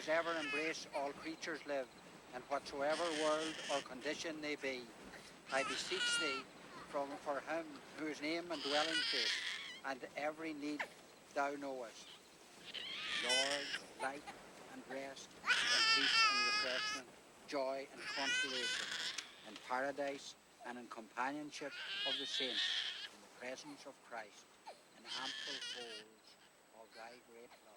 whose ever embrace all creatures live, in whatsoever world or condition they be. I beseech thee, for him whose name and dwelling place, and every need thou knowest. Lord, light and rest, and peace and refreshment, joy and consolation, in paradise and in companionship of the saints, in the presence of Christ, in ample folds of thy great love.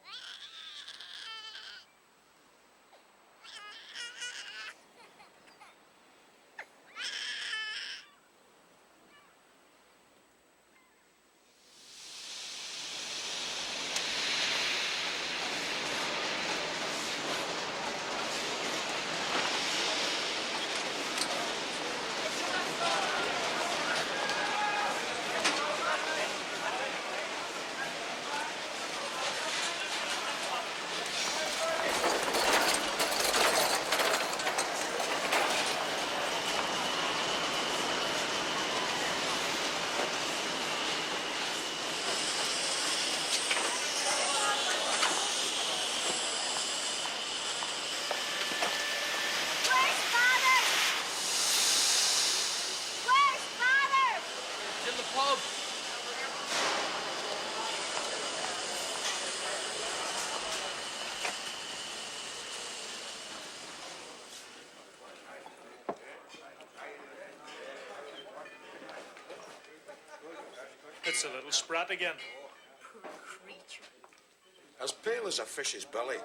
It's a little sprat again. Poor creature. As pale as a fish's belly.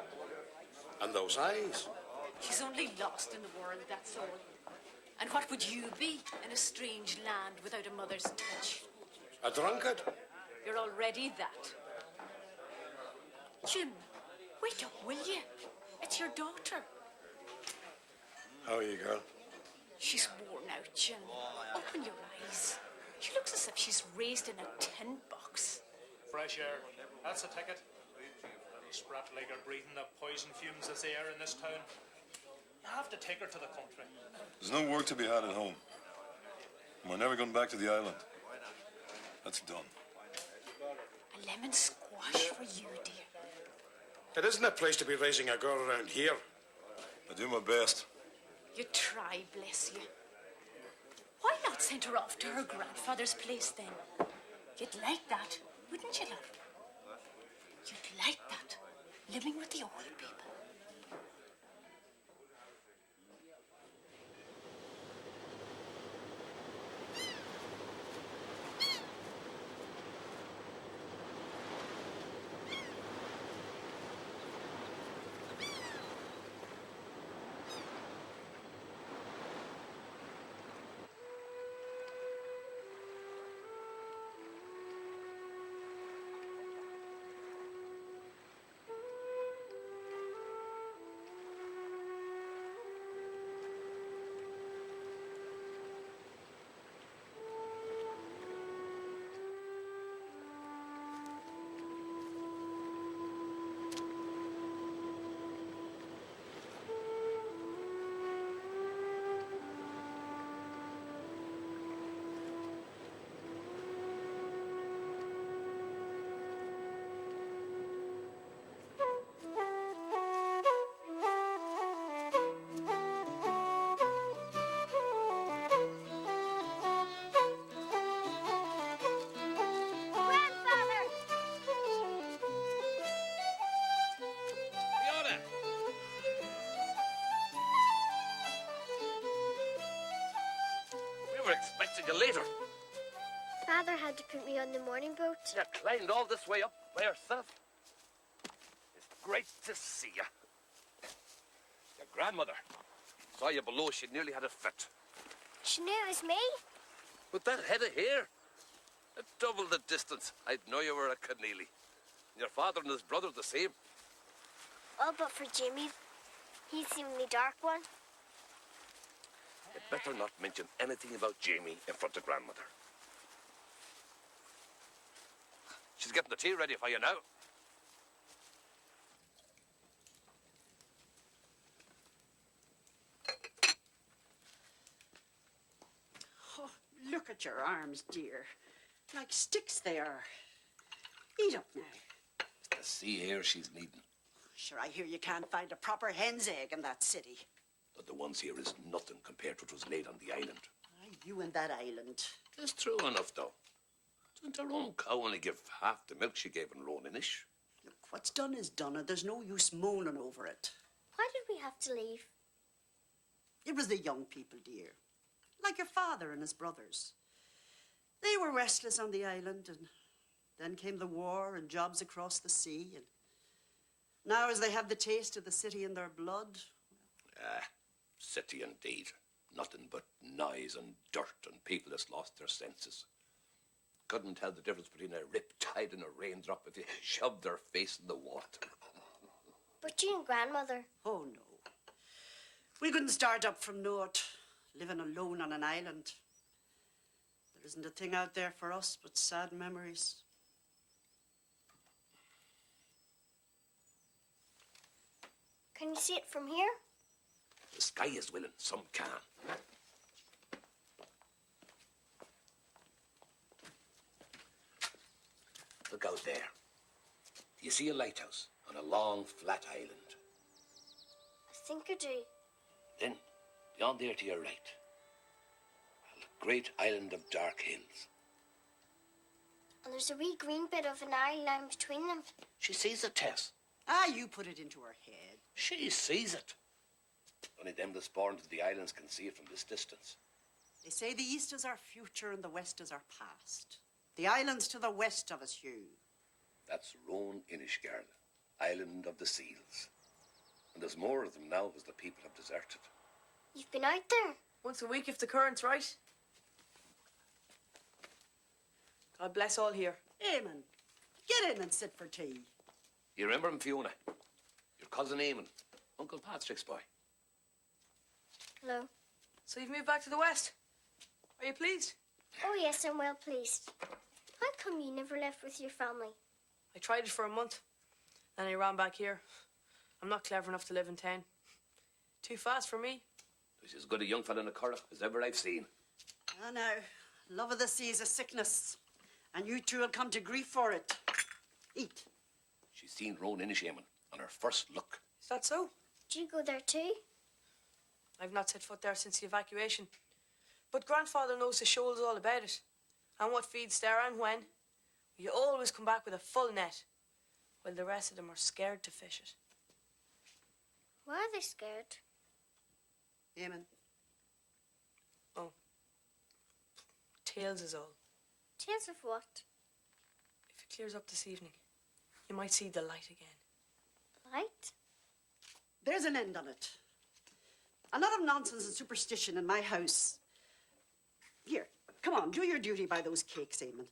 And those eyes. She's only lost in the world, that's all. And what would you be in a strange land without a mother's touch? A drunkard. You're already that. Jim, wake up, will you? It's your daughter. How are you, girl? She's worn out, Jim. Open your eyes. She looks as if she's raised in a tin box. Fresh air. That's a ticket. Little sprat like her breathing the poison fumes that's the air in this town. You have to take her to the country. There's no work to be had at home. We're never going back to the island. That's done. A lemon squash for you, dear. It isn't a place to be raising a girl around here. I do my best. You try, bless you. Why not send her off to her grandfather's place then? You'd like that, wouldn't you, love? You'd like that, living with the old people. Expecting you later. Father had to put me on the morning boat. You climbed all this way up by yourself. It's great to see you. Your grandmother saw you below. She nearly had a fit. She knew it was me. With that head of hair, it doubled the distance. I'd know you were a Keneally. Your father and his brother the same. All but for Jimmy. He's the only dark one. You'd better not mention anything about Jamie in front of grandmother. She's getting the tea ready for you now. Oh, look at your arms, dear. Like sticks they are. Eat up now. It's the sea air she's needing. Sure, I hear you can't find a proper hen's egg in that city. But the ones here is nothing compared to what was laid on the island. Aye, you and that island. It's true enough, though. Didn't her own cow only give half the milk she gave in Roan Inish? Look, what's done is done, and there's no use moaning over it. Why did we have to leave? It was the young people, dear. Like your father and his brothers. They were restless on the island, and then came the war and jobs across the sea. And now, as they have the taste of the city in their blood... City indeed. Nothing but noise and dirt and people that's lost their senses. Couldn't tell the difference between a riptide and a raindrop if you shoved their face in the water. But you and Grandmother. Oh, no. We couldn't start up from naught, living alone on an island. There isn't a thing out there for us but sad memories. Can you see it from here? The sky is willing, some can. Look out there. Do you see a lighthouse on a long, flat island? I think I do. Then, beyond there to your right, a great island of dark hills. And there's a wee green bit of an island between them. She sees it, Tess. Ah, you put it into her head. She sees it. Only them that's born to the islands can see it from this distance. They say the east is our future and the west is our past. The islands to the west of us, Hugh. That's Roan Inish, island of the seals. And there's more of them now as the people have deserted. You've been out there? Once a week if the current's right. God bless all here. Eamon, get in and sit for tea. You remember him, Fiona? Your cousin Eamon, Uncle Patrick's boy. Hello. So you've moved back to the west. Are you pleased? Oh, yes, I'm well pleased. How come you never left with your family? I tried it for a month. Then I ran back here. I'm not clever enough to live in town. Too fast for me. He's as good a young fella in a curragh as ever I've seen. Ah, now, love of the sea is a sickness. And you two will come to grief for it. Eat. She's seen Roan Inish, Eamon, on her first look. Is that so? Do you go there too? I've not set foot there since the evacuation. But grandfather knows the shoals all about it. And what feeds there and when. You always come back with a full net. While the rest of them are scared to fish it. Why are they scared? Eamon. Oh. Tales is all. Tales of what? If it clears up this evening, you might see the light again. Light? There's an end on it. Enough of nonsense and superstition in my house. Here, come on, do your duty by those cakes, Eamon.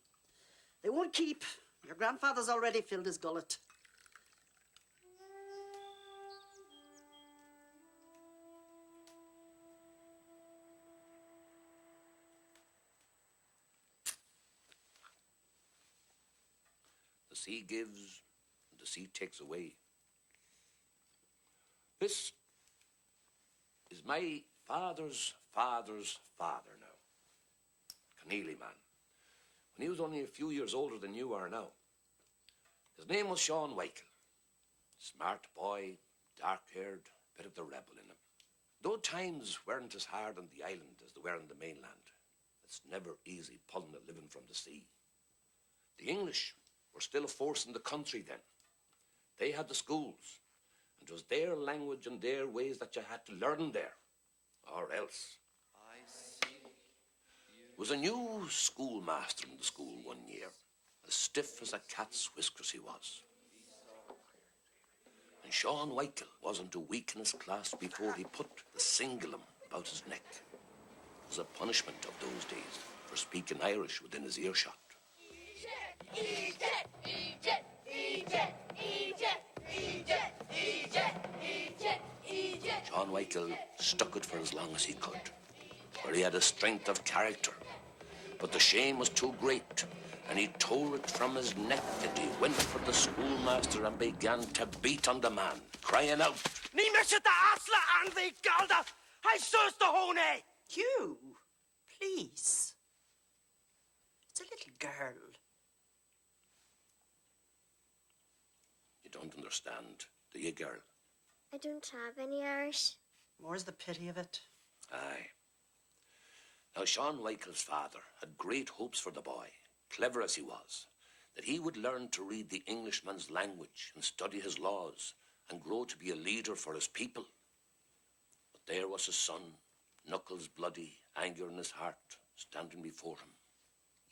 They won't keep. Your grandfather's already filled his gullet. The sea gives, and the sea takes away. This is my father's father's father now. Keneally man. When he was only a few years older than you are now. His name was Sean Weichel. Smart boy, dark-haired, bit of the rebel in him. Though times weren't as hard on the island as they were on the mainland, it's never easy pulling a living from the sea. The English were still a force in the country then. They had the schools, and it was their language and their ways that you had to learn there, or else. There was a new schoolmaster in the school one year, as stiff as a cat's whiskers he was. And Sean Weichel wasn't a week in his class before he put the cingulum about his neck. It was a punishment of those days for speaking Irish within his earshot. Egypt, Egypt, Egypt, Egypt, Egypt, Egypt, Egypt, Egypt. Sean Weichel stuck it for as long as he could, for he had a strength of character. But the shame was too great, and he tore it from his neck, and he went for the schoolmaster and began to beat on the man, crying out, Ni mishet the asla and the galda. I sus the hone. Hugh, please. It's a little girl. You don't understand. Do you, girl? I don't have any Irish. More's the pity of it. Aye. Now, Sean Michael's father had great hopes for the boy, clever as he was, that he would learn to read the Englishman's language and study his laws and grow to be a leader for his people. But there was his son, knuckles bloody, anger in his heart, standing before him.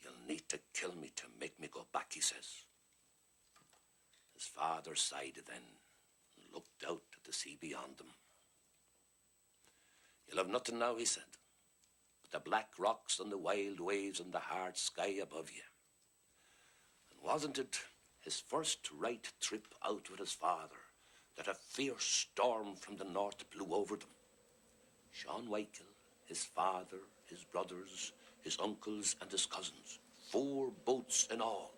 You'll need to kill me to make me go back, he says. His father sighed then and looked out at the sea beyond them. You'll have nothing now, he said, but the black rocks and the wild waves and the hard sky above you. And wasn't it his first right trip out with his father that a fierce storm from the north blew over them? Sean Michael, his father, his brothers, his uncles and his cousins, 4 boats in all,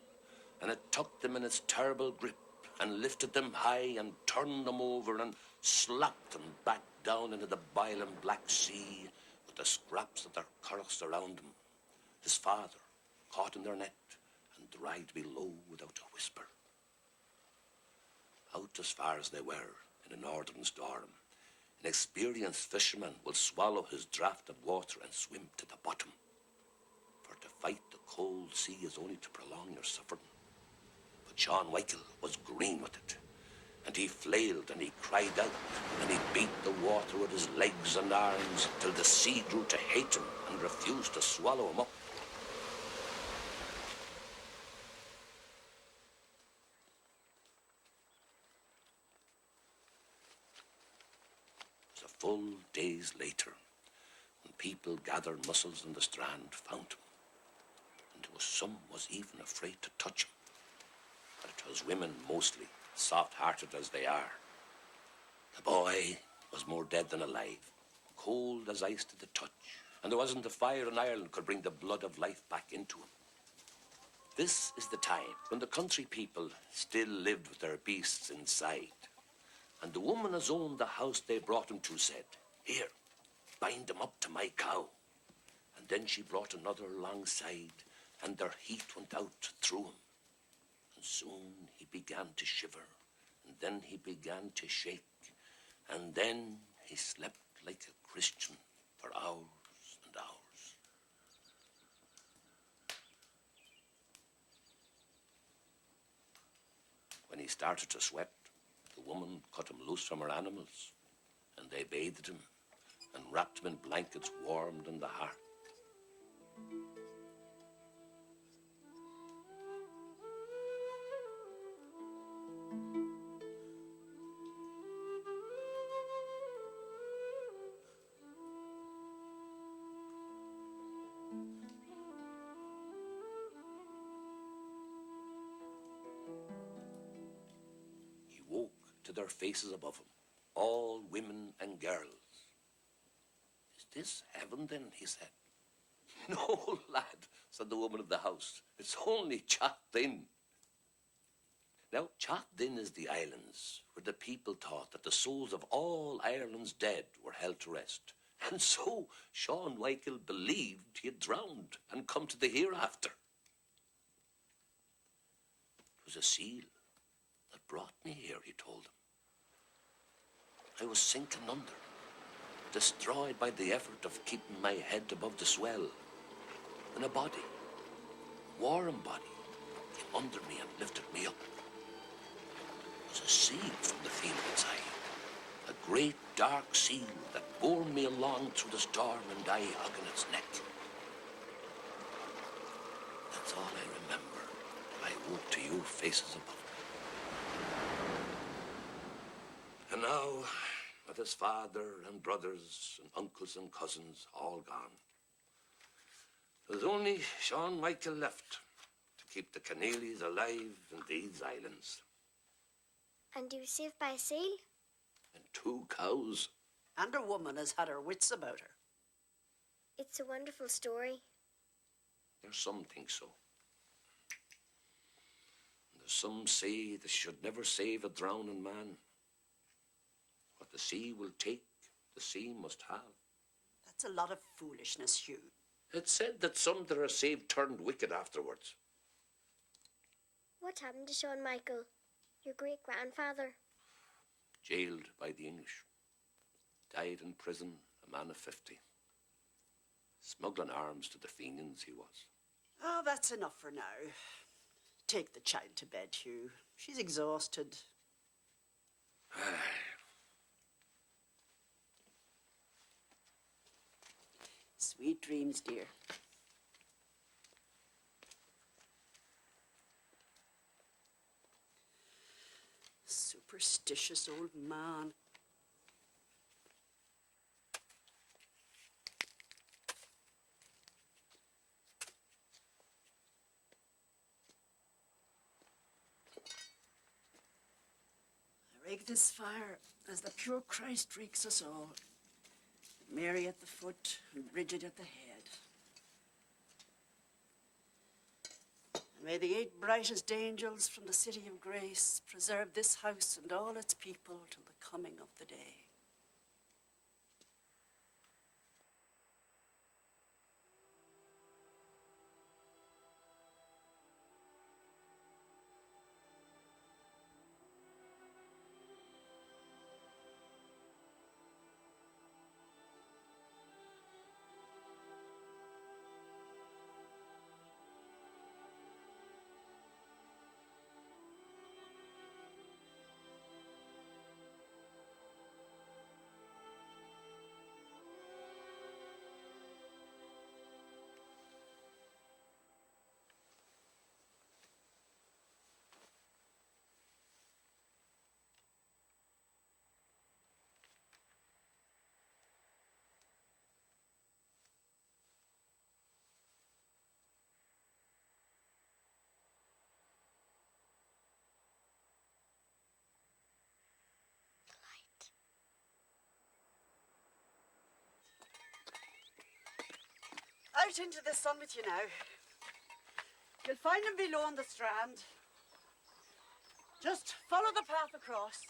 and it took them in its terrible grip and lifted them high and turned them over and slapped them back down into the boiling black sea with the scraps of their currachs around them. His father caught in their net and dragged below without a whisper. Out as far as they were in a northern storm, an experienced fisherman will swallow his draught of water and swim to the bottom. For to fight the cold sea is only to prolong your suffering. But Sean Michael was green with it, and he flailed and he cried out, and he beat the water with his legs and arms till the sea grew to hate him and refused to swallow him up. It was a full days later when people gathered mussels in the strand found him, and there was some was even afraid to touch him. But it was women mostly, soft-hearted as they are. The boy was more dead than alive, cold as ice to the touch, and there wasn't a fire in Ireland could bring the blood of life back into him. This is the time when the country people still lived with their beasts inside, and the woman as owned the house they brought him to said, "Here, bind him up to my cow." And then she brought another alongside, and their heat went out through him. And soon he began to shiver, and then he began to shake, and then he slept like a Christian for hours and hours. When he started to sweat, the woman cut him loose from her animals, and they bathed him and wrapped him in blankets warmed in the heart. He woke to their faces above him, all women and girls. "Is this heaven then?" he said. "No, lad," said the woman of the house. "It's only Chathin." Now, Chathin is the islands where the people thought that the souls of all Ireland's dead were held to rest. And so Sean Michael believed he had drowned and come to the hereafter. It was a seal that brought me here, he told them. I was sinking under, destroyed by the effort of keeping my head above the swell. And a body, a warm body, came under me and lifted me up. It was a seal from the field inside, a great dark seal that bore me along through the storm and I hugging its neck. That's all I remember till I woke to you faces above me. And now, with his father and brothers and uncles and cousins all gone, there's only Sean Michael left to keep the Keneallys alive in these islands. And you were saved by a seal? And 2 cows. And a woman has had her wits about her. It's a wonderful story. There's some think so. And there's some say they should never save a drowning man. What the sea will take, the sea must have. That's a lot of foolishness, Hugh. It's said that some that are saved turned wicked afterwards. What happened to Sean Michael, your great-grandfather? jailed by the English. Died in prison, a man of 50. Smuggling arms to the Fenians he was. Oh, that's enough for now. Take the child to bed, Hugh. She's exhausted. Sweet dreams, dear. Superstitious old man. I rake this fire as the pure Christ rakes us all. Mary at the foot and Bridget at the head. And may the 8 brightest angels from the city of grace preserve this house and all its people till the coming of the day. Out into the sun with you now. You'll find him below on the strand. Just follow the path across.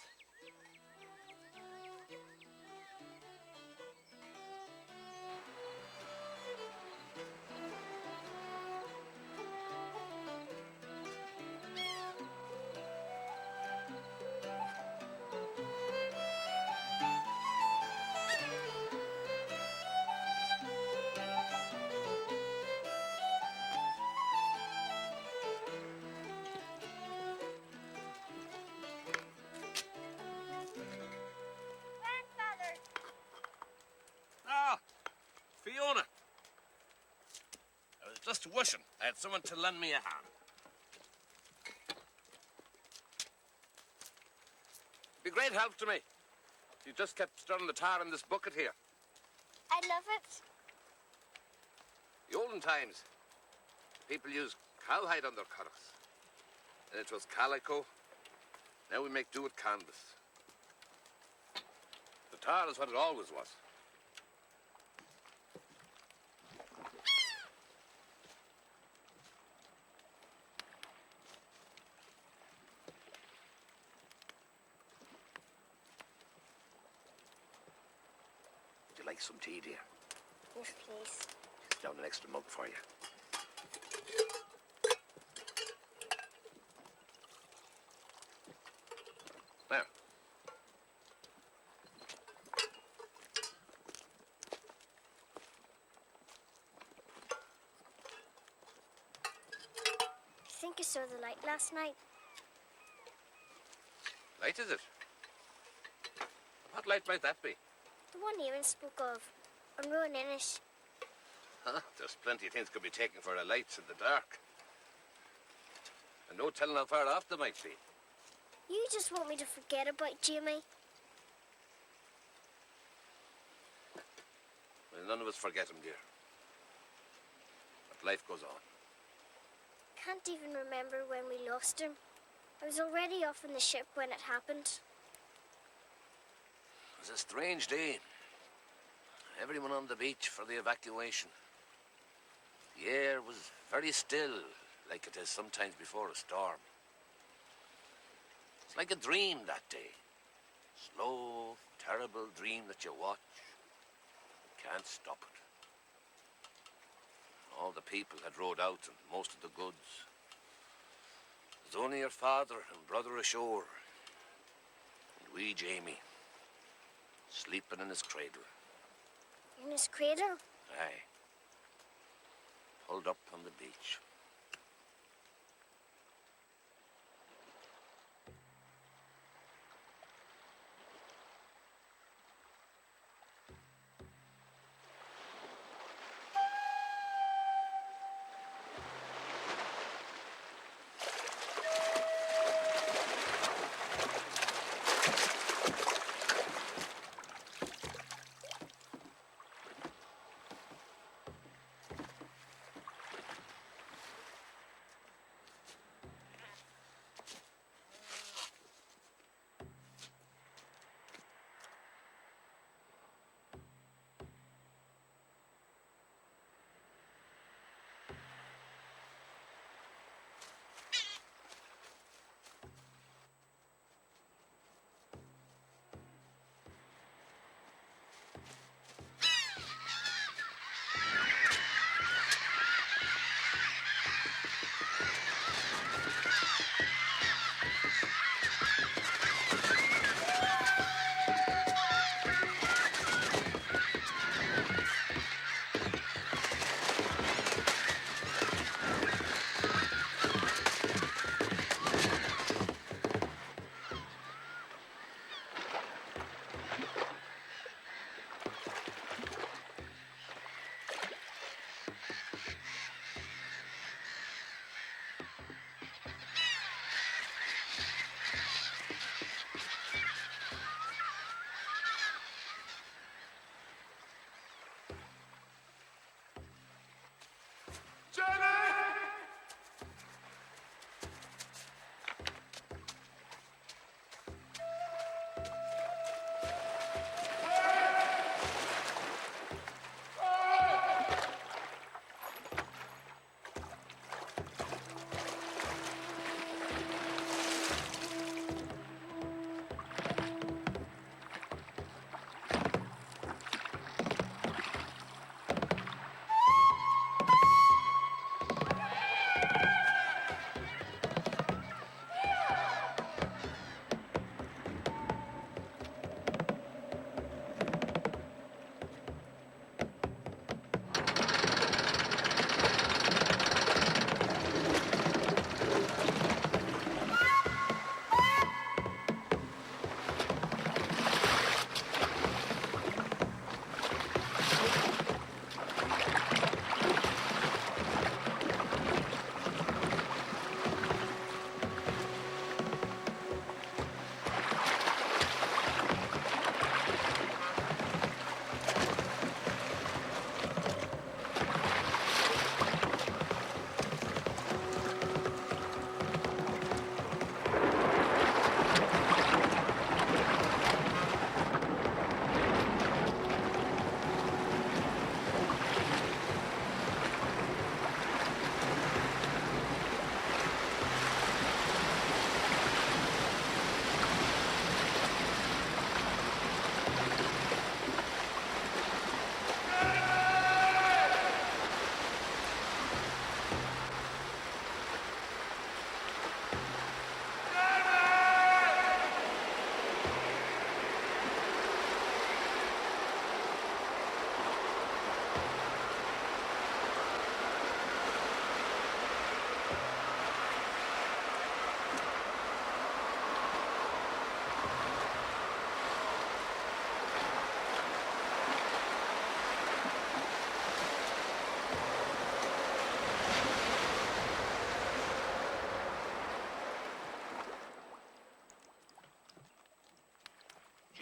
Fiona. I was just wishing I had someone to lend me a hand. It'd be great help to me. You just kept stirring the tar in this bucket here. I love it. The olden times, people used cowhide on their currachs. And it was calico. Now we make do with canvas. The tar is what it always was. Would you like some tea, dear? Yes, please. Down an extra mug for you. There. I think I saw the light last night. Light, is it? What light might that be? The one Eamon spoke of, on Roan Inish. Huh? There's plenty of things could be taken for a light in the dark. And no telling how far off they might be. You just want me to forget about Jimmy. Well, none of us forget him, dear. But life goes on. Can't even remember when we lost him. I was already off on the ship when it happened. It was a strange day. Everyone on the beach for the evacuation. The air was very still, like it is sometimes before a storm. It's like a dream that day. Slow, terrible dream that you watch. You can't stop it. All the people had rowed out and most of the goods. There's only your father and brother ashore. And wee Jamie, sleeping in his cradle. In his cradle? Aye. Pulled up on the beach.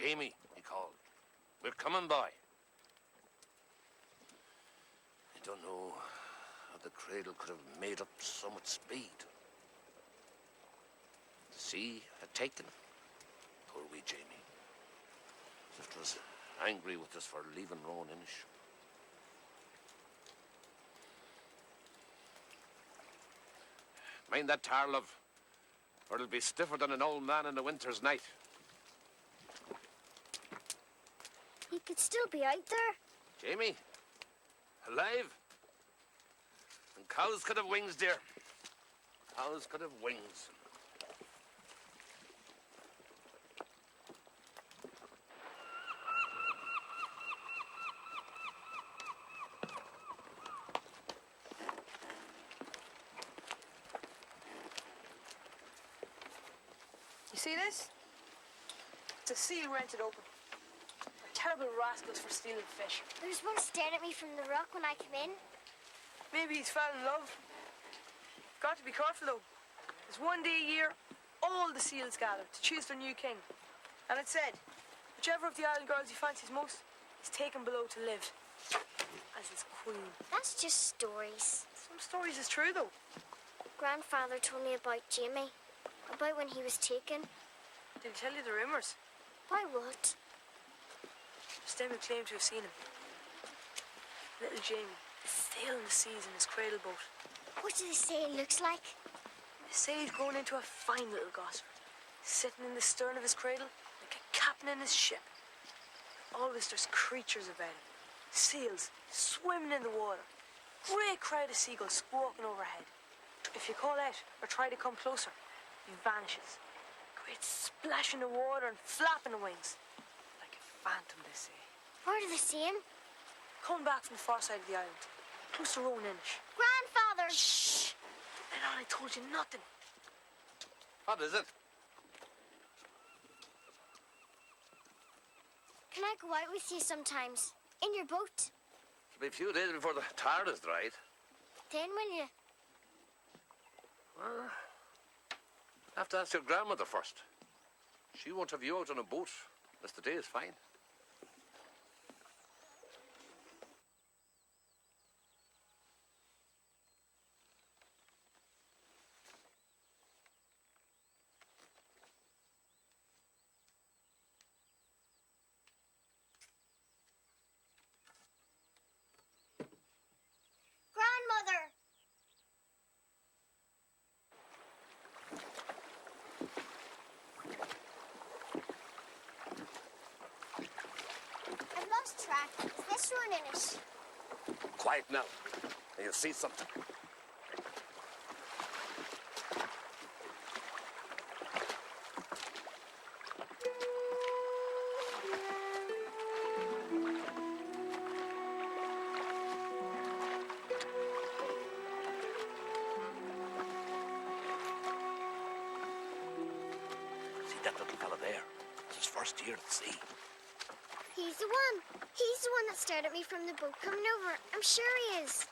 Jamie, he called. We're coming by. I don't know how the cradle could have made up so much speed. The sea had taken him. Poor wee Jamie. As if it was angry with us for leaving Roan Inish. Mind that tar, love, or it'll be stiffer than an old man in a winter's night. He could still be out there. Jamie, alive? And cows could have wings, dear. Cows could have wings. You see this? It's a seal rented open. They're terrible rascals for stealing fish. There was one staring at me from the rock when I came in. Maybe he's fell in love. You've got to be careful, though. There's one day a year, all the seals gather to choose their new king. And it said, whichever of the island girls he fancies most is taken below to live as his queen. That's just stories. Some stories is true, though. Grandfather told me about Jamie, about when he was taken. Did he tell you the rumours? Why what? Stem who claimed to have seen him. Little Jamie, sailing the seas in his cradle boat. What do they say it looks like? They say he's grown into a fine little gossamer, sitting in the stern of his cradle like a captain in his ship. Always there's creatures about him. Seals swimming in the water. Great crowd of seagulls squawking overhead. If you call out or try to come closer, he vanishes. Great splashing of water and flapping of wings. Like a phantom, they say. Where do they see him? Coming back from the far side of the island. Close to Roan Inish. Grandfather! Shh! Let on, I told you nothing. What is it? Can I go out with you sometimes? In your boat? It'll be a few days before the tar is dried. Then will you? Well, I have to ask your grandmother first. She won't have you out on a boat unless the day is fine. Grandmother! I've lost track. Is this Roan Inish? Quiet now, and you'll see something. See that little fella there? It's his first year at sea. He's the one. He's the one that stared at me from the boat coming over. I'm sure he is.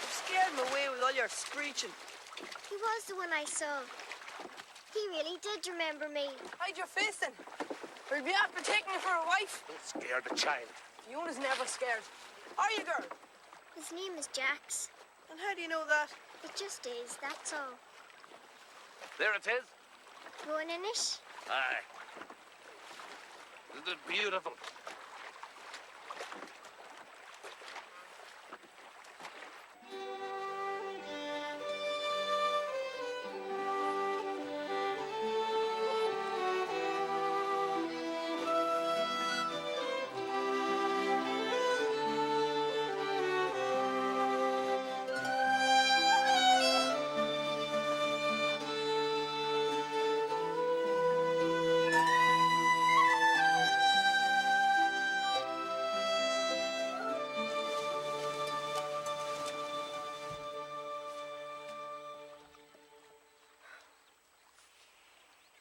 You scared him away with all your screeching. He was the one I saw. He really did remember me. Hide your face then. We'll be after taking you for a wife. Don't scare the child. Fiona's never scared. Are you, girl? His name is Jax. And how do you know that? It just is, that's all. There it is. Roan Inish? Aye. Isn't it beautiful?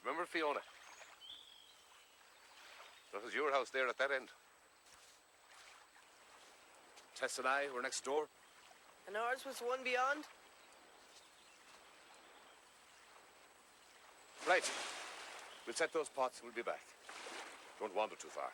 Remember Fiona? That was your house there at that end. Tess and I were next door. And ours was the one beyond? Right. We'll set those pots and we'll be back. Don't wander too far.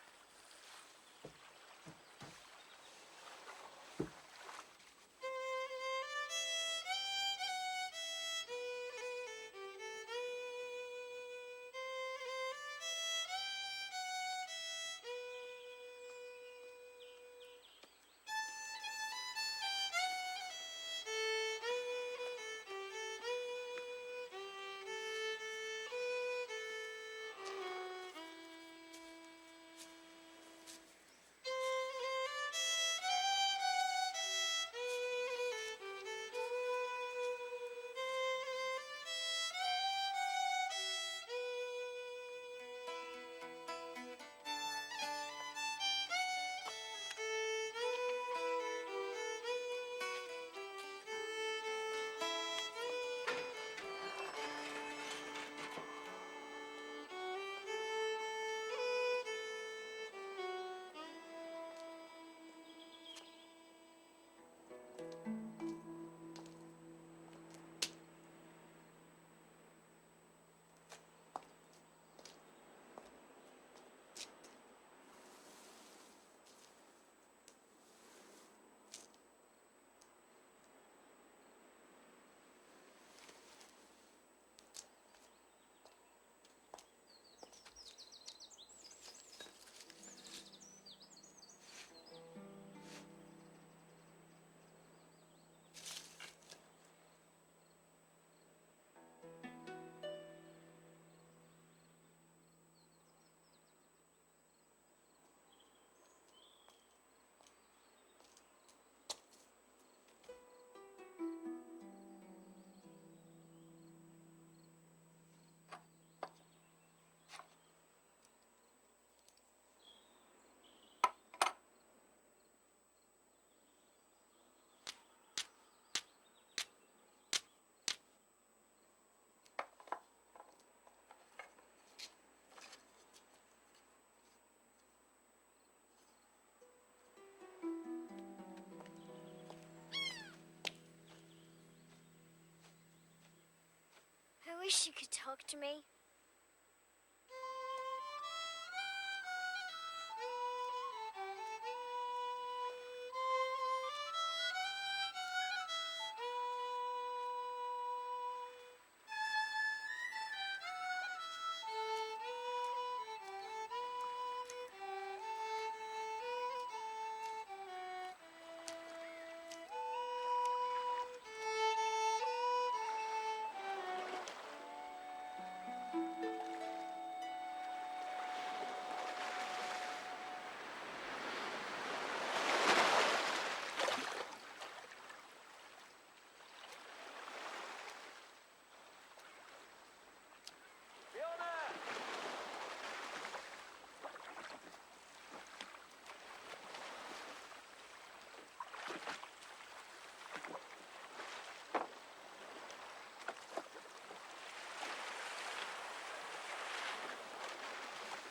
wish you could talk to me.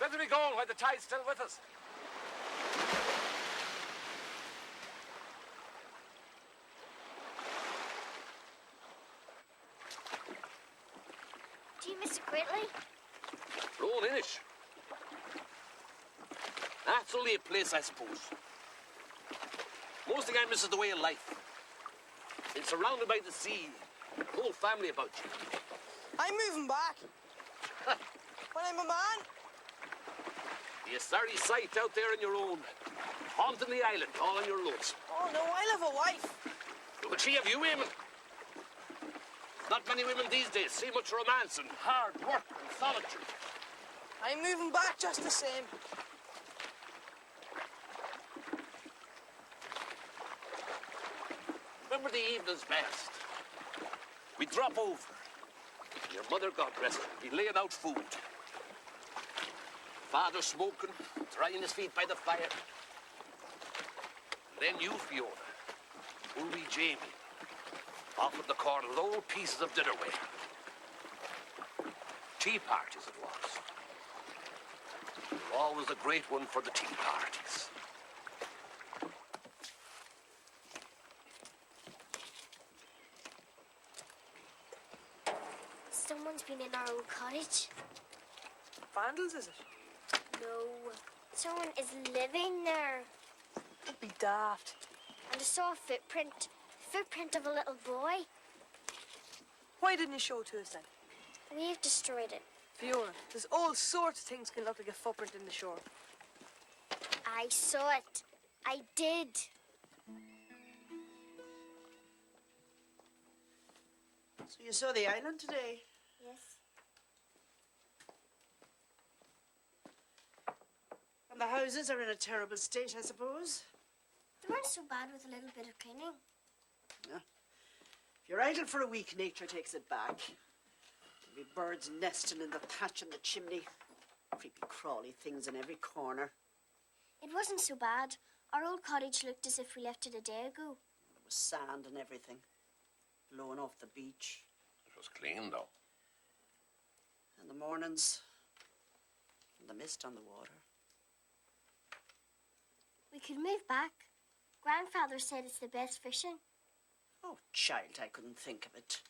Better be going while the tide's still with us. Do you miss it greatly? Roan Inish. That's only a place, I suppose. Most thing I miss is the way of life. Being surrounded by the sea, the whole family about you. I'm moving back. When I'm a man. Be a sorry sight out there on your own, haunting the island all on your lonesome. Oh no, I'll have a wife. Look at she have you, women. Not many women these days see much romance and hard work and solitude. I'm moving back just the same. Remember the evenings best? We'd drop over. Your mother, God rest her, be laying out food. Father smoking, drying his feet by the fire. Then you, Fiona, will be Jamie, off at the corner with old pieces of dinnerware. Tea parties it was. Always a great one for the tea parties. Someone's been in our old cottage. Vandals, is it? No. Someone is living there. It'd be daft. And I saw a footprint. Footprint of a little boy. Why didn't you show it to us then? We've destroyed it. Fiona, there's all sorts of things can look like a footprint in the shore. I saw it. I did. So you saw the island today? Yes. And the houses are in a terrible state, I suppose. They weren't so bad with a little bit of cleaning. Yeah. If you're idle for a week, nature takes it back. There'll be birds nesting in the thatch and the chimney. Creepy crawly things in every corner. It wasn't so bad. Our old cottage looked as if we left it a day ago. There was sand and everything, blowing off the beach. It was clean, though. And the mornings, and the mist on the water. We could move back. Grandfather said it's the best fishing. Oh, child, I couldn't think of it.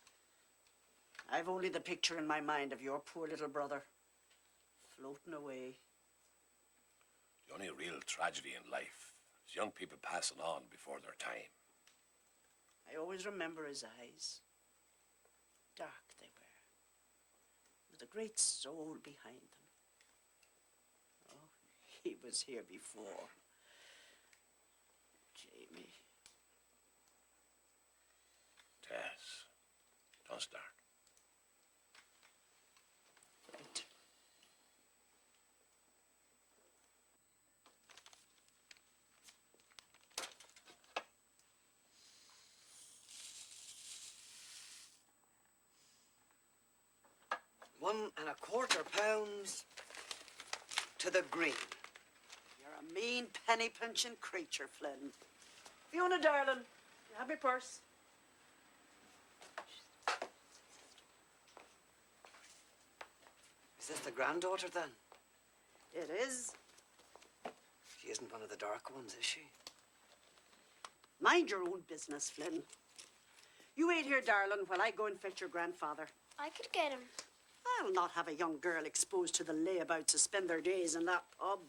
I've only the picture in my mind of your poor little brother, floating away. The only real tragedy in life is young people passing on before their time. I always remember his eyes. Dark they were, with a great soul behind them. Oh, he was here before. Jamie. Tess, don't start. Right. £1.25 to the green. You're a mean penny-pinching creature, Flynn. Fiona, darling, you have your purse. Is this the granddaughter, then? It is. She isn't one of the dark ones, is she? Mind your own business, Flynn. You wait here, darling, while I go and fetch your grandfather. I could get him. I'll not have a young girl exposed to the layabouts to spend their days in that pub.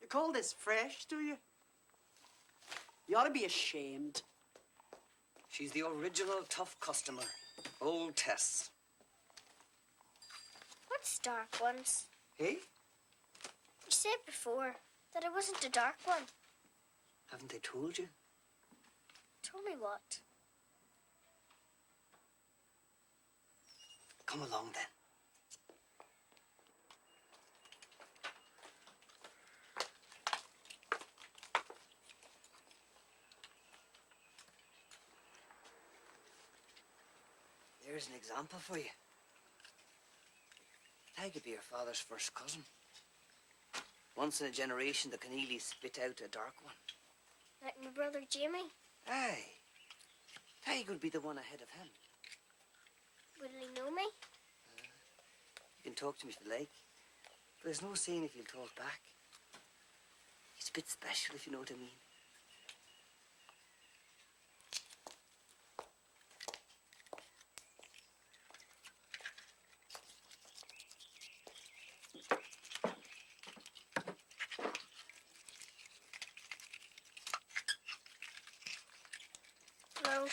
You call this fresh, do you? You ought to be ashamed. She's the original tough customer. Old Tess. What's dark ones? Hey? You said before that I wasn't a dark one. Haven't they told you? Told me what? Come along then. There's an example for you. I could be your father's first cousin. Once in a generation, the Keneally spit out a dark one. Like my brother Jamie? Aye. I could be the one ahead of him. Will he know me? You can talk to me if you like, but there's no saying if you'll talk back. He's a bit special, if you know what I mean. Hello.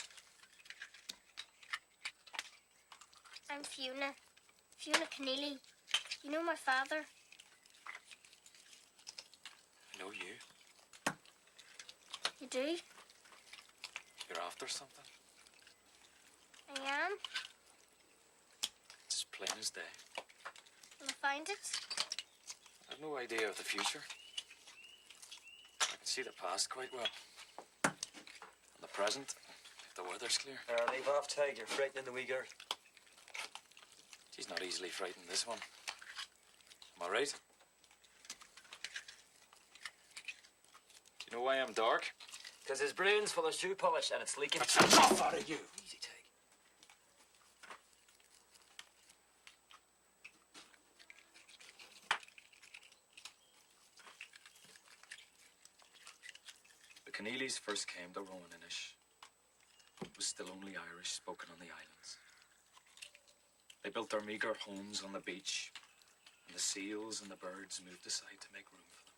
I'm Fiona. Fiona Keneally. You know my father? I know you. You do? You're after something. I am. It's as plain as day. Will I find it? I have no idea of the future. I can see the past quite well. And the present, if the weather's clear. Leave off, Tig. You're frightening the wee girl. She's not easily frightened, this one. Am I right? Do you know why I'm dark? Because his brain's full of shoe polish and it's leaking. That's enough out of you! Easy, Tig. The Keneallys first came to Roan Inish. It was still only Irish spoken on the islands. They built their meagre homes on the beach, and the seals and the birds moved aside to make room for them.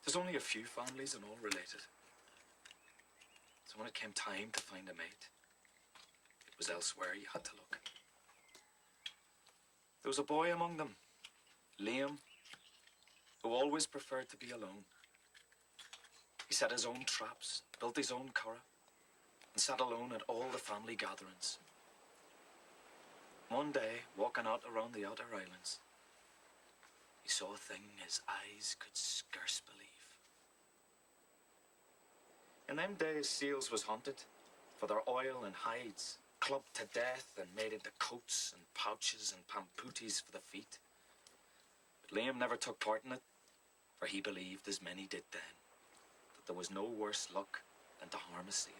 There's only a few families and all related. So when it came time to find a mate, it was elsewhere you had to look. There was a boy among them, Liam, who always preferred to be alone. He set his own traps, built his own curragh, and sat alone at all the family gatherings. One day, walking out around the outer islands, he saw a thing his eyes could scarce believe. In them days, seals was hunted for their oil and hides, clubbed to death and made into coats and pouches and pampooties for the feet. But Liam never took part in it, for he believed, as many did then, that there was no worse luck than to harm a seal.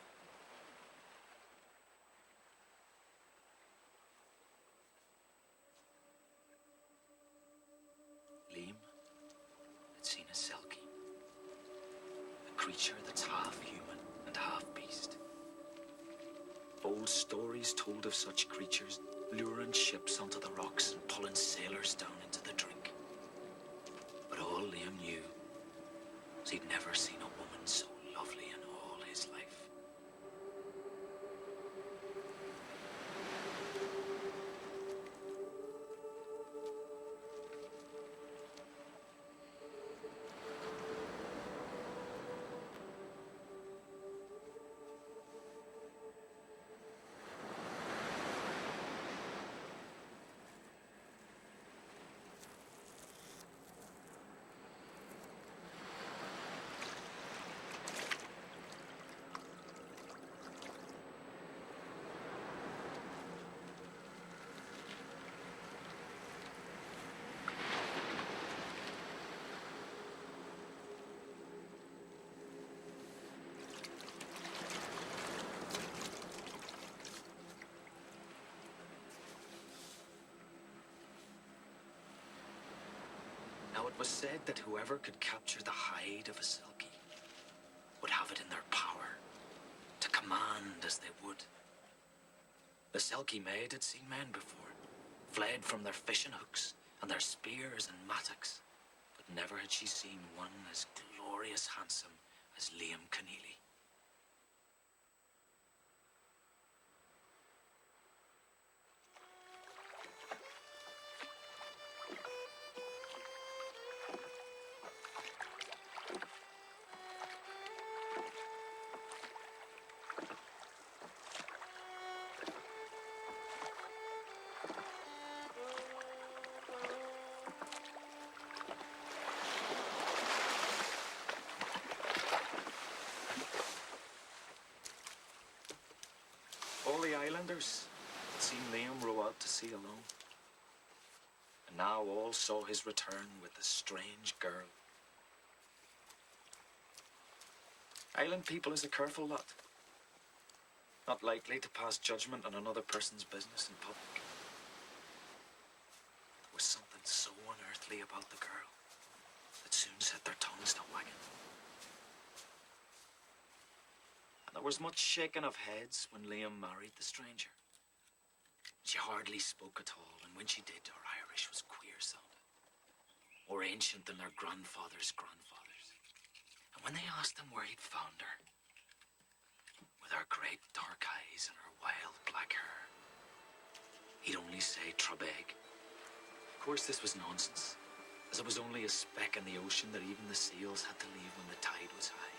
Liam had seen a selkie, a creature that's half human and half beast. Old stories told of such creatures luring ships onto the rocks and pulling sailors down into the drink. But all Liam knew was he'd never seen a woman so lovely in all his life. Now it was said that whoever could capture the hide of a selkie would have it in their power command as they would. The Selkie maid had seen men before, fled from their fishing hooks and their spears and mattocks, but never had she seen one as glorious handsome as Liam Keneally. All the islanders had seen Liam row out to sea alone. And now all saw his return with the strange girl. Island people is a careful lot. Not likely to pass judgment on another person's business in public. There was something so unearthly about the girl that soon set their tongues to wagging. And there was much shaking of heads when Liam married the stranger. She hardly spoke at all, and when she did, her Irish was queer sounding, more ancient than their grandfathers' grandfathers. And when they asked him where he'd found her, with her great dark eyes and her wild black hair, he'd only say Trebeg. Of course, this was nonsense, as it was only a speck in the ocean that even the seals had to leave when the tide was high.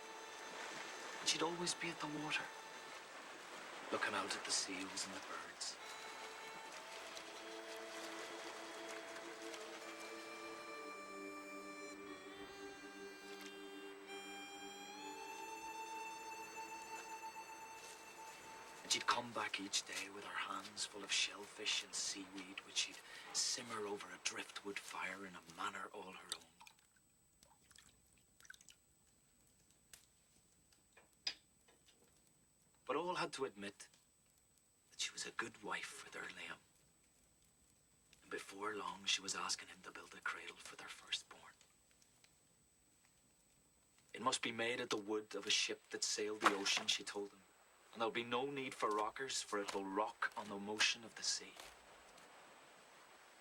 And she'd always be at the water, looking out at the seals and the birds. And she'd come back each day with her hands full of shellfish and seaweed, which she'd simmer over a driftwood fire in a manner all her own. But all had to admit that she was a good wife for their Liam. And before long, she was asking him to build a cradle for their firstborn. It must be made of the wood of a ship that sailed the ocean, she told him. And there'll be no need for rockers, for it will rock on the motion of the sea.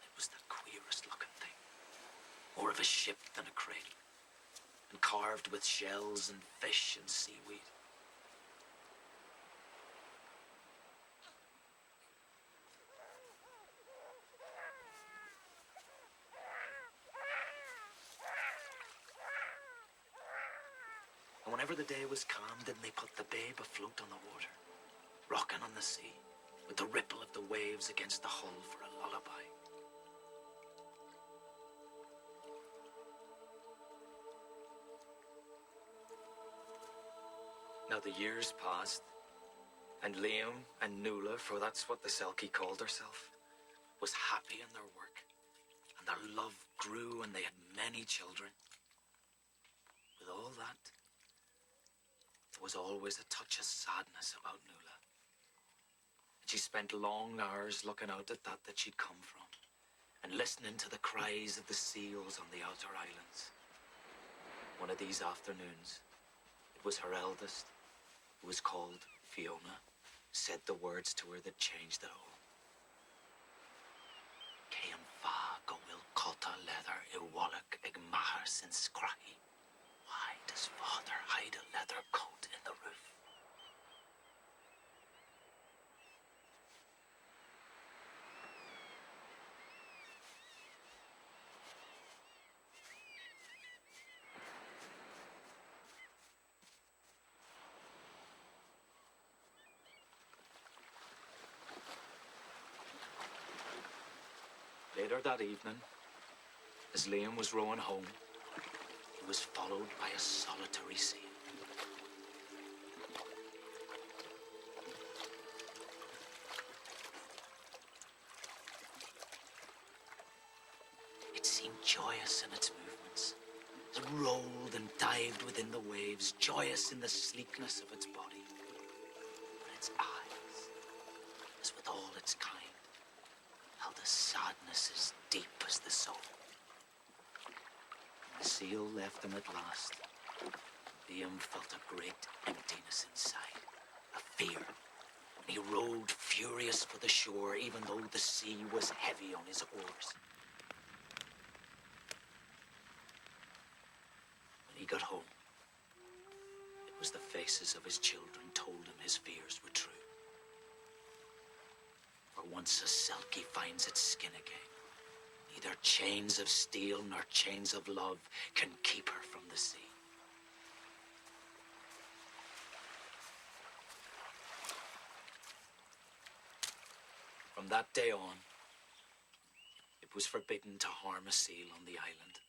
It was the queerest looking thing. More of a ship than a cradle. And carved with shells and fish and seaweed. And whenever the day was calm, didn't they put the babe afloat on the water, rocking on the sea, with the ripple of the waves against the hull for a lullaby? Now the years passed, and Liam and Nuala, for that's what the Selkie called herself, was happy in their work, and their love grew, and they had many children. With all that, there was always a touch of sadness about Nuala. And she spent long hours looking out at that she'd come from, and listening to the cries of the seals on the outer islands. One of these afternoons, it was her eldest, who was called Fiona, said the words to her that changed it all. Caim fa go will cotta leather I wallach ag mahar since crahi. Why does father hide a leather coat in the roof? Later that evening, as Liam was rowing home, he was followed by a solitary seal. It seemed joyous in its movements. It rolled and dived within the waves, joyous in the sleekness of its body. But its eyes, as with all its kind, held a sadness as deep as the soul. The seal left him at last. Liam felt a great emptiness inside, a He rowed furious for the shore, even though the sea was heavy on his oars. When he got home, it was the faces of his children told him his fears were true. For once a Selkie finds its skin again, neither chains of steel nor chains of love can keep her from the sea. From that day on, it was forbidden to harm a seal on the island.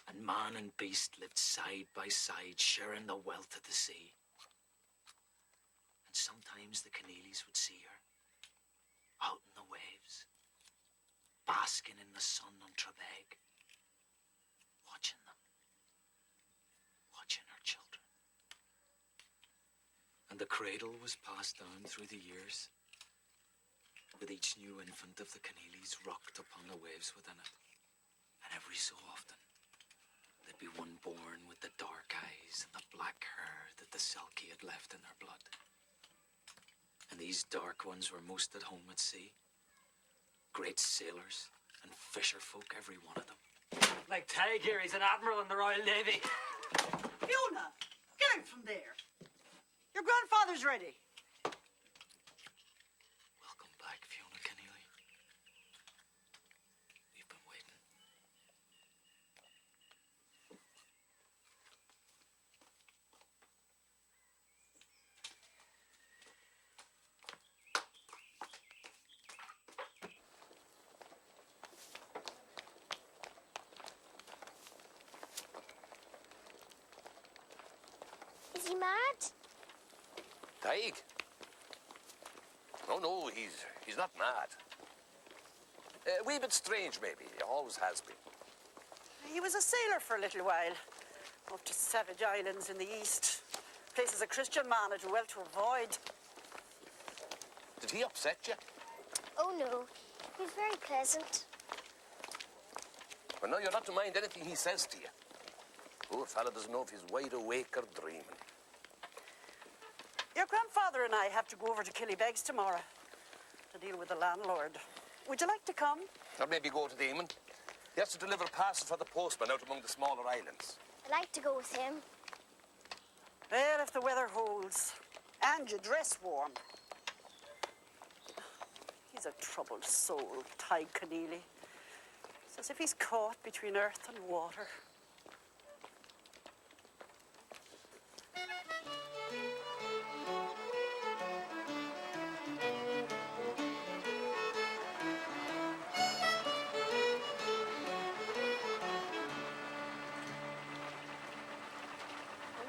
And man and beast lived side by side, sharing the wealth of the sea. And sometimes the Keneallys would see her, out in the waves, basking in the sun on Trebeg, watching them, watching her children. And the cradle was passed down through the years, with each new infant of the Keneallys rocked upon the waves within it. And every so often, there'd be one born with the dark eyes and the black hair that the Selkie had left in their blood. And these dark ones were most at home at sea. Great sailors and fisher folk, every one of them. Like Tig here, he's an admiral in the Royal Navy. Fiona, get out from there. Your grandfather's ready. Welcome back, Fiona Keneally. We've been waiting. Is he mad? Tig? No, he's not mad. A wee bit strange, maybe. He always has been. He was a sailor for a little while, off to savage islands in the east. Places a Christian man had well to avoid. Did he upset you? Oh, no. He's very pleasant. Well, no, you're not to mind anything he says to you. Poor fella doesn't know if he's wide awake or dreaming. Your grandfather and I have to go over to Killybegs tomorrow to deal with the landlord. Would you like to come? Or maybe go to the Eamon. He has to deliver parcels for the postman out among the smaller islands. I'd like to go with him. Well, if the weather holds, and you dress warm. He's a troubled soul, Tig Keneally. It's as if he's caught between earth and water.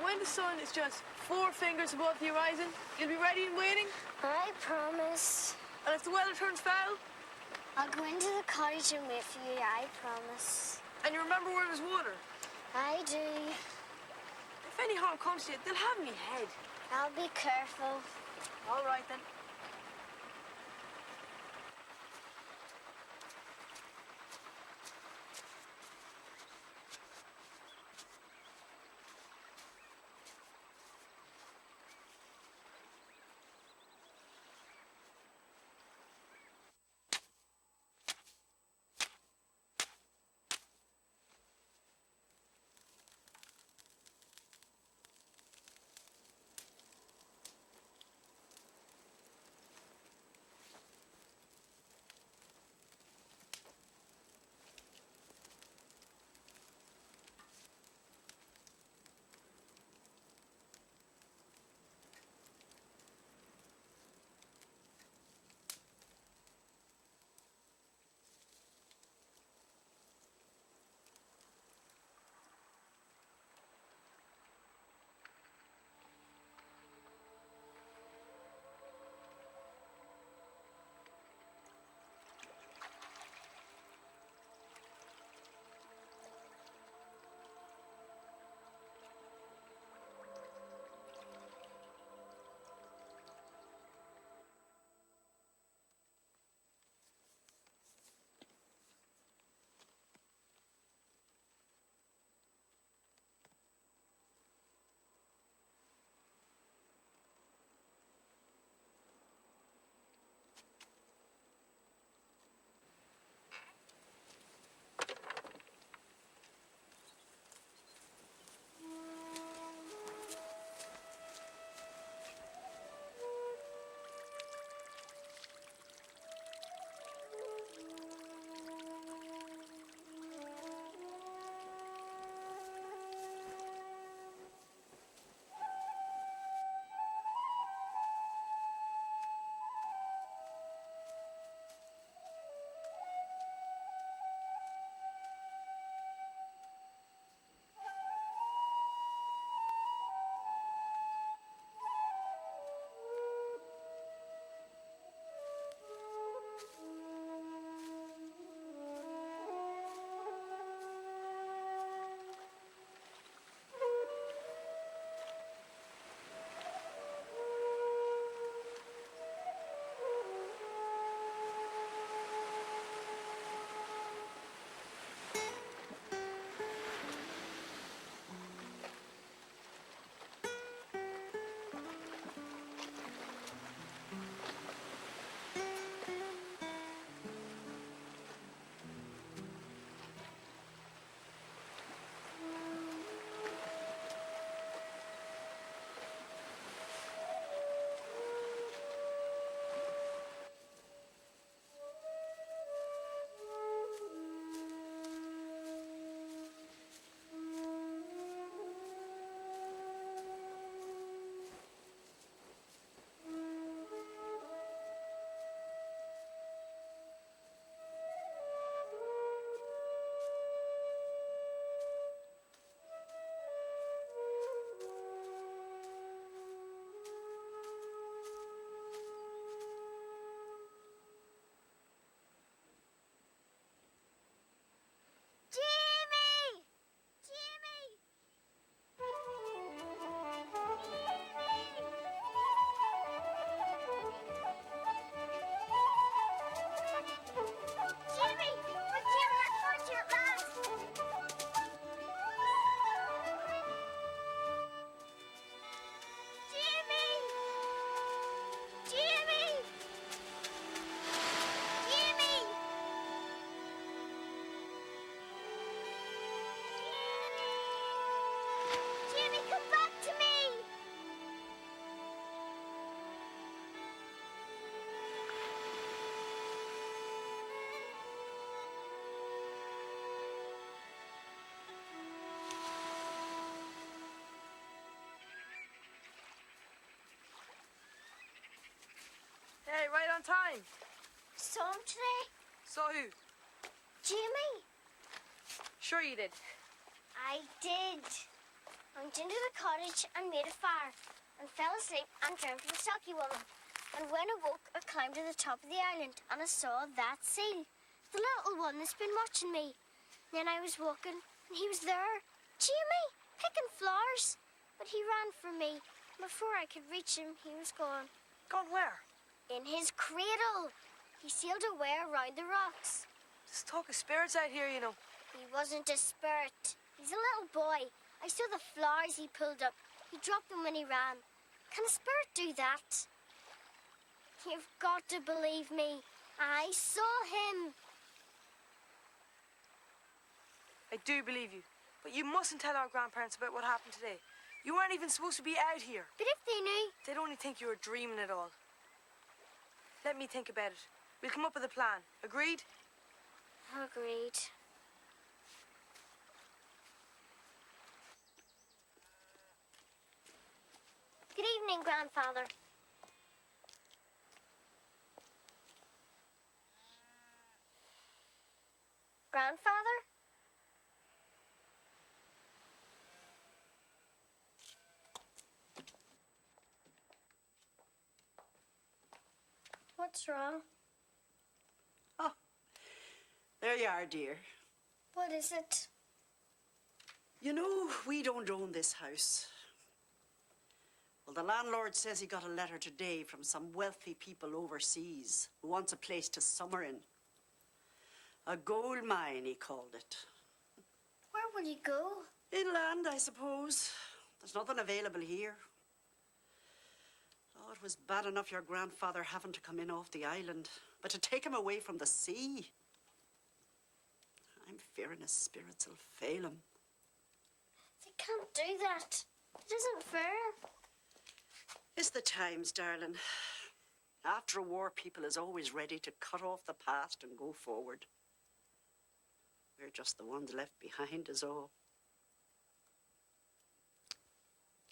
When the sun is just 4 fingers above the horizon, you'll be ready and waiting. I promise. And if the weather turns foul, I'll go into the cottage and wait for you, I promise. and you remember where there's water. I do. If any harm comes to you, they'll have me head. I'll be careful. All right, then. Hey, right on time. Saw him today? Saw who? Jimmy. Sure you did. I did. I went into the cottage and made a fire and fell asleep and dreamt of a stocky woman. And when I woke, I climbed to the top of the island and I saw that seal, the little one that's been watching me. Then I was walking and he was there, Jimmy, picking flowers. But he ran from me. Before I could reach him, he was gone. Gone where? In his cradle. He sailed away around the rocks. There's talk of spirits out here, you know. He wasn't a spirit. He's a little boy. I saw the flowers he pulled up. He dropped them when he ran. Can a spirit do that? You've got to believe me. I saw him. I do believe you. But you mustn't tell our grandparents about what happened today. You weren't even supposed to be out here. But if they knew... They'd only think you were dreaming it all. Let me think about it. We'll come up with a plan. Agreed? Agreed. Good evening, Grandfather. Grandfather? What's wrong? Oh, there you are, dear. What is it? You know, we don't own this house. Well, the landlord says he got a letter today from some wealthy people overseas who wants a place to summer in. A gold mine, he called it. Where will you go? Inland, I suppose. There's nothing available here. Oh, it was bad enough your grandfather having to come in off the island, but to take him away from the sea. I'm fearing his spirits will fail him. They can't do that. It isn't fair. It's the times, darling. After a war, people is always ready to cut off the past and go forward. We're just the ones left behind is all.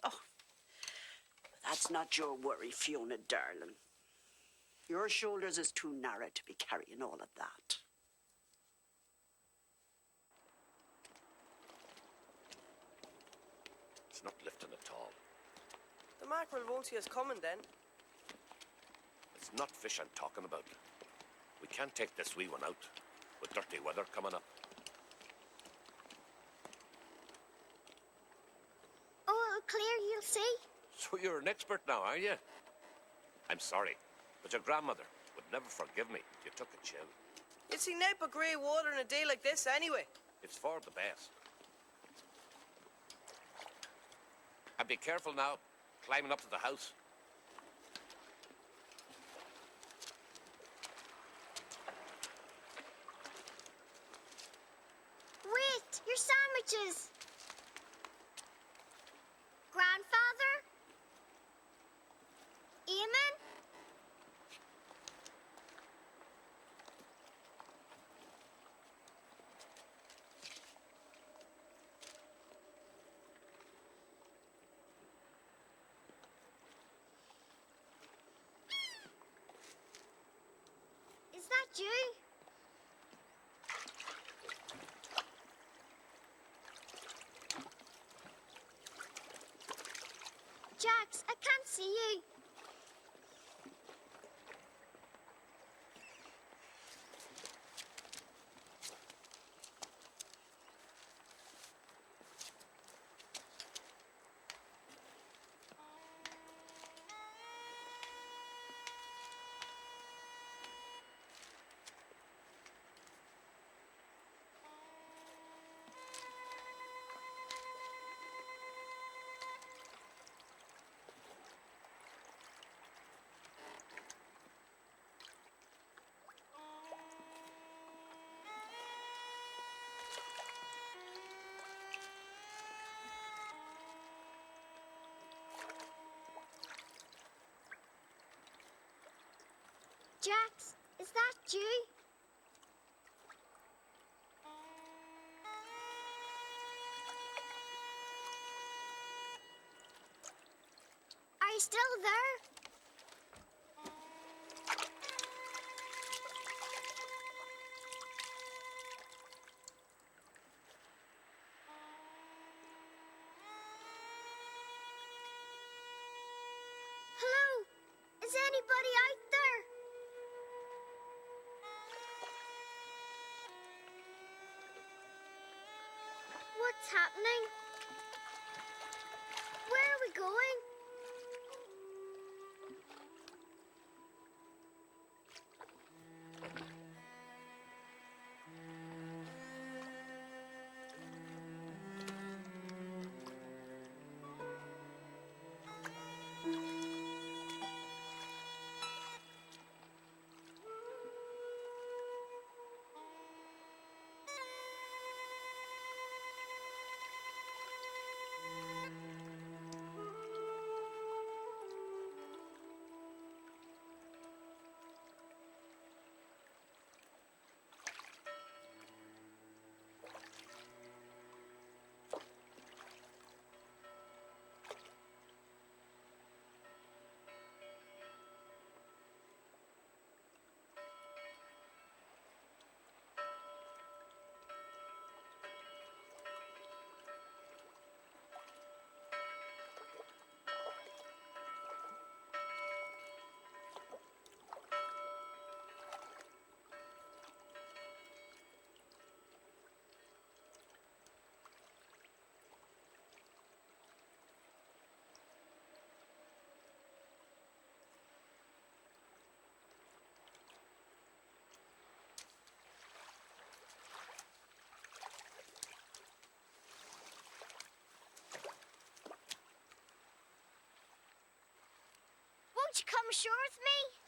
Oh, that's not your worry, Fiona, darling. Your shoulders is too narrow to be carrying all of that. It's not lifting at all. The mackerel won't see us coming then. It's not fish I'm talking about. We can't take this wee one out, with dirty weather coming up. Oh, it'll clear, you'll see. So you're an expert now, are you? I'm sorry, but your grandmother would never forgive me if you took a chill. You'd see nothing but grey water in a day like this anyway. It's for the best. And be careful now, climbing up to the house. Wait, your sandwiches. Grandfather? Eamon? Is that you? Jax, I can't see you. Jax, is that you? Are you still there? What's happening? Where are we going? Won't you come ashore with me?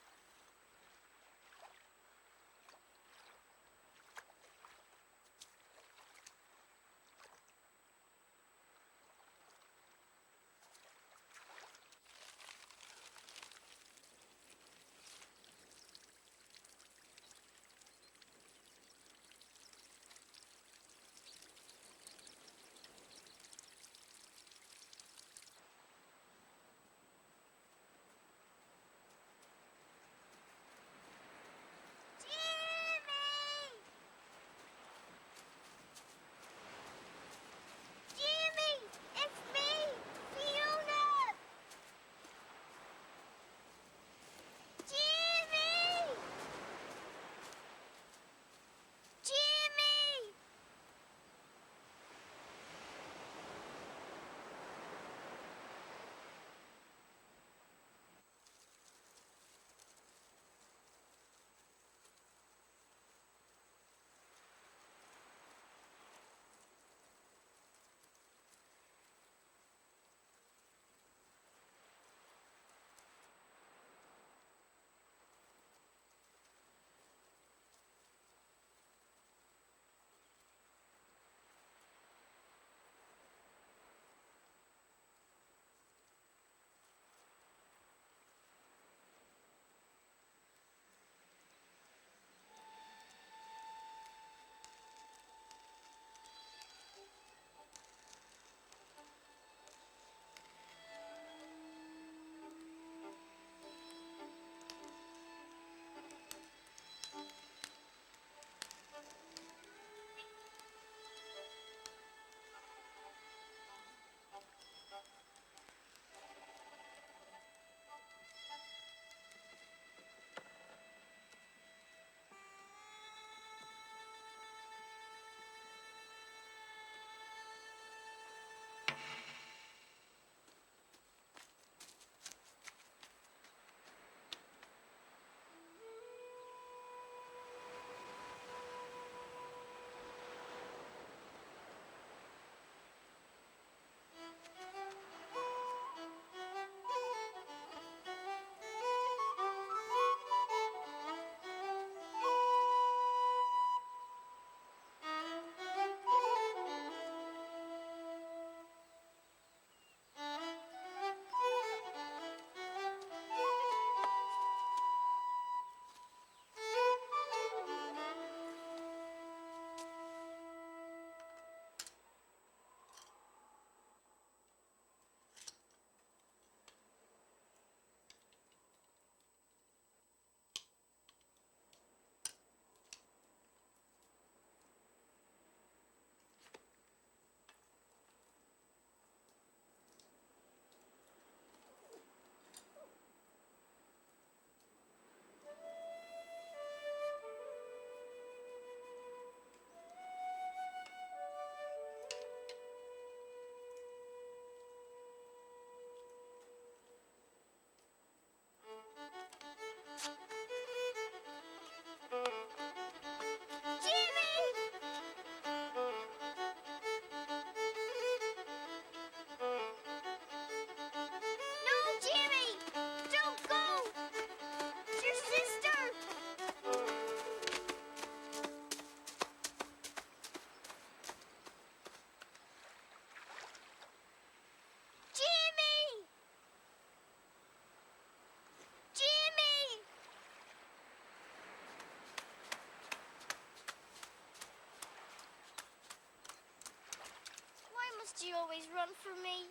always run from me.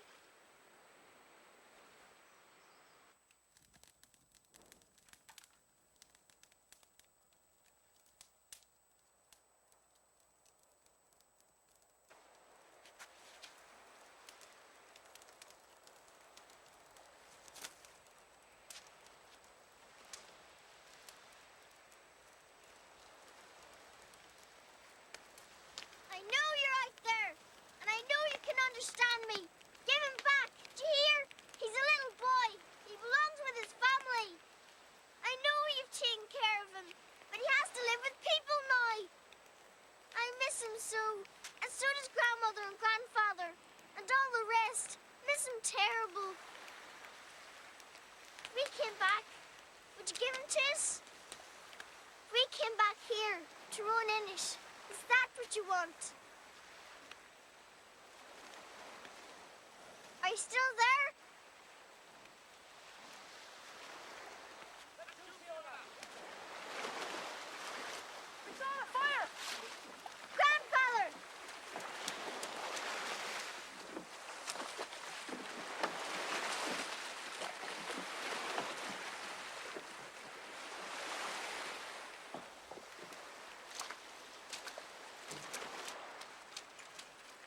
I know you're out there, and I know you can understand me. Give him back, do you hear? He's a little boy. He belongs with his family. I know you've taken care of him, but he has to live with people now. I miss him so, and so does grandmother and grandfather, and all the rest. Miss him terrible. If we came back, would you give him to us? If we came back here, to Roan Inish, is that what you want? Are you still there? It's on fire! Grandfather!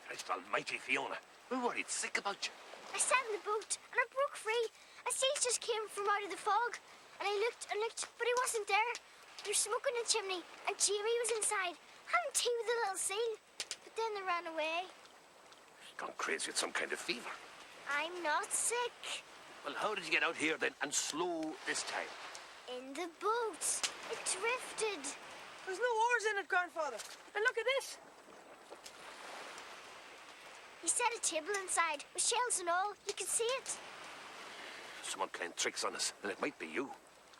Christ almighty, Fiona. We're worried sick about you. I sat in the boat and I broke free. A sail just came from out of the fog. And I looked and looked, but he wasn't there. There was smoke in the chimney and Jamie was inside, having tea with the little sail. But then they ran away. You've gone crazy with some kind of fever. I'm not sick. Well, how did you get out here then and slow this time? In the boat. It drifted. There's no oars in it, Grandfather. And look at this. He set a table inside with shells and all. You can see it. Someone playing tricks on us, and it might be you.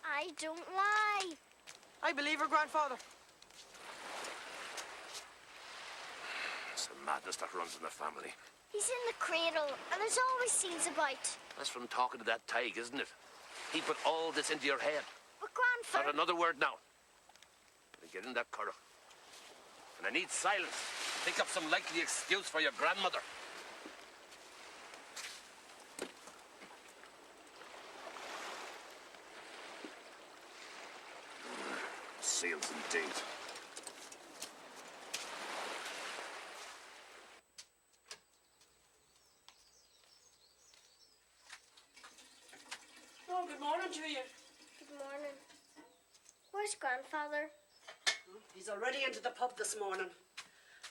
I don't lie. I believe her, Grandfather. It's the madness that runs in the family. He's in the cradle, and there's always seals about. That's from talking to that Tig, isn't it? He put all this into your head. But Grandfather... Not another word now. Get in that curragh. And I need silence. Think up some likely excuse for your grandmother. Seals indeed. Oh, good morning to you. Good morning. Where's Grandfather? He's already into the pub this morning.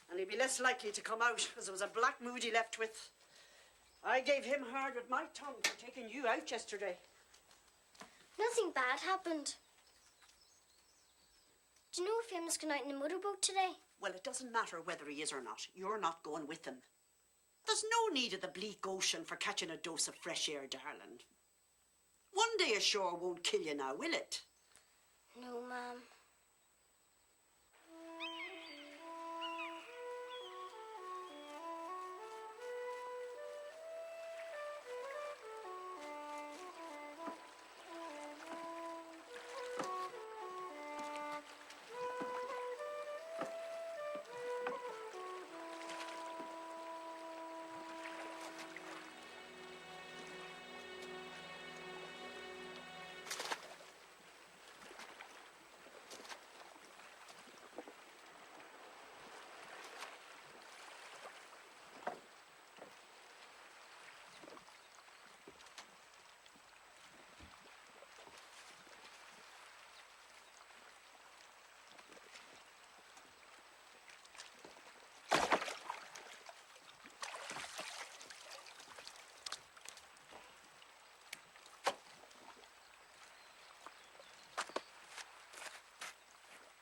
And he'd be less likely to come out, as there was a black mood he left with. I gave him hard with my tongue for taking you out yesterday. Nothing bad happened. Do you know if Emma's going out in the motorboat today? Well, it doesn't matter whether he is or not. You're not going with him. There's no need of the bleak ocean for catching a dose of fresh air, darling. One day ashore won't kill you now, will it? No, Ma'am.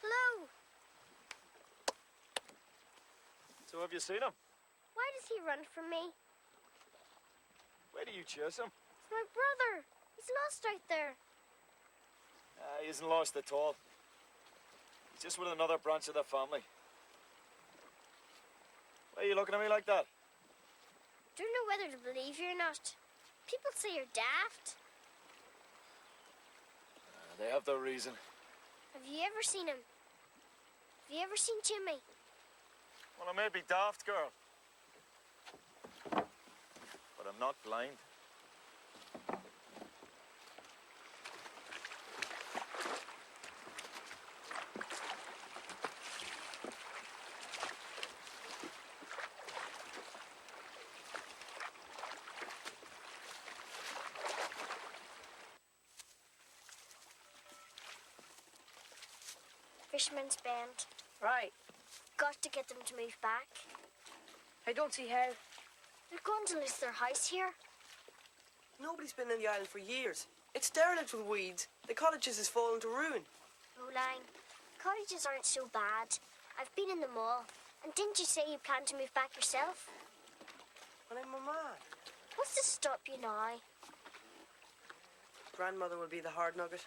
Hello. So have you seen him? Why does he run from me? Where do you chase him? It's my brother. He's lost out there. He isn't lost at all. He's just with another branch of the family. Why are you looking at me like that? Don't know whether to believe you or not. People say you're daft. They have their reason. Have you ever seen him? Have you ever seen Jimmy? Well, I may be daft, girl. but I'm not blind. Fisherman's Bend. Right. Got to get them to move back. I don't see how. They're going to lose their house here. Nobody's been in the island for years. It's derelict with weeds. The cottages has fallen to ruin. Roline, cottages aren't so bad. I've been in them all. And didn't you say you plan to move back yourself? Well, I'm a man. What's to stop you now? Grandmother will be the hard nugget.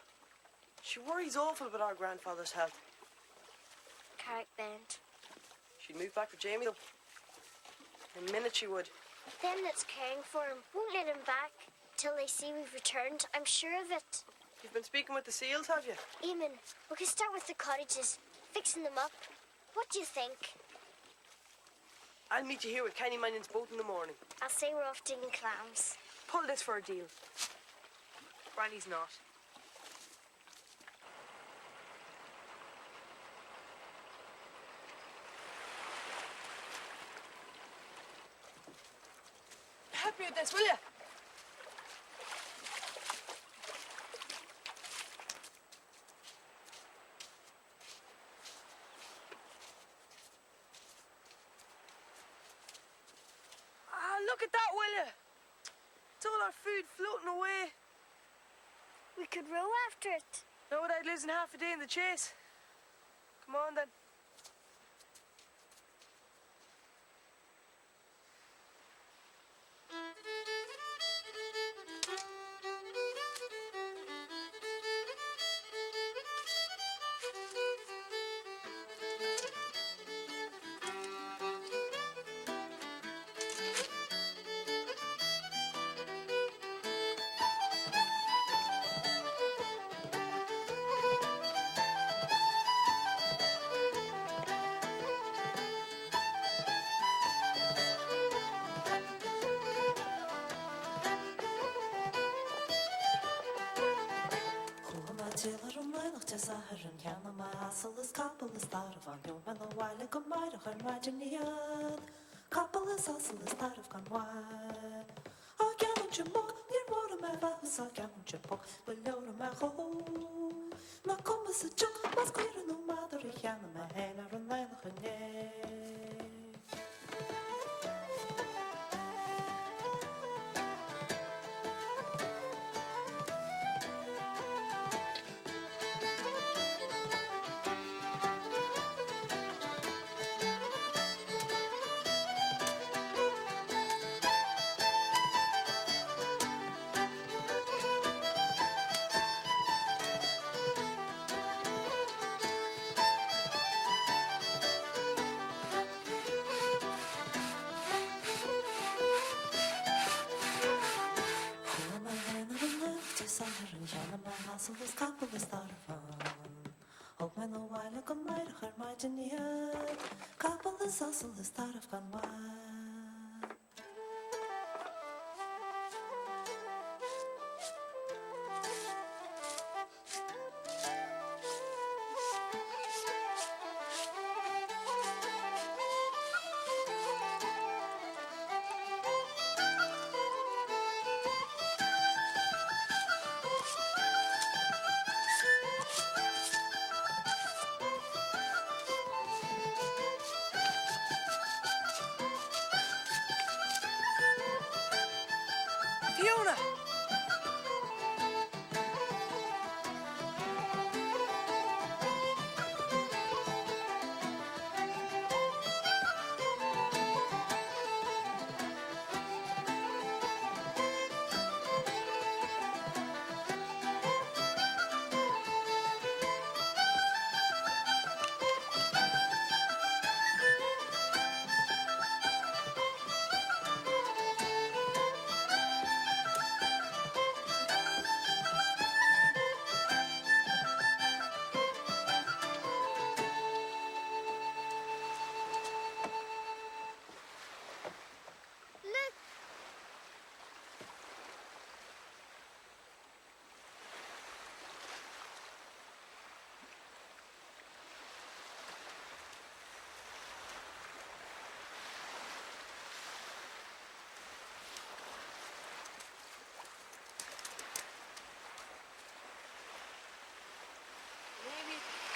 She worries awful about our grandfather's health. Carrick Bend. She'd move back for Jamie, though. In a minute she would. Them that's caring for him won't let him back till they see we've returned. I'm sure of it. You've been speaking with the seals, have you? Eamon, we can start with the cottages, fixing them up. What do you think? I'll meet you here with Kenny Minion's boat in the morning. I'll say we're off digging clams. Pull this for a deal. Granny's not. Help me with this, will you? Look at that, will you? It's all our food floating away. We could row after it. No, I'd losing half a day in the chase. Come on, then.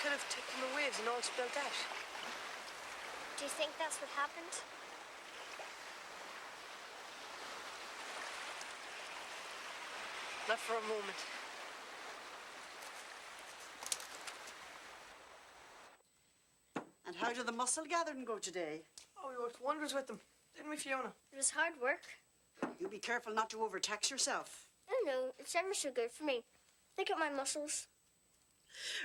could have tipped in the waves and all spilled out. Do you think that's what happened? Not for a moment. And how did the mussel gathering go today? Oh, we worked wonders with them, didn't we, Fiona? It was hard work. You be careful not to overtax yourself. Oh no, it's ever so good for me. Look at my muscles.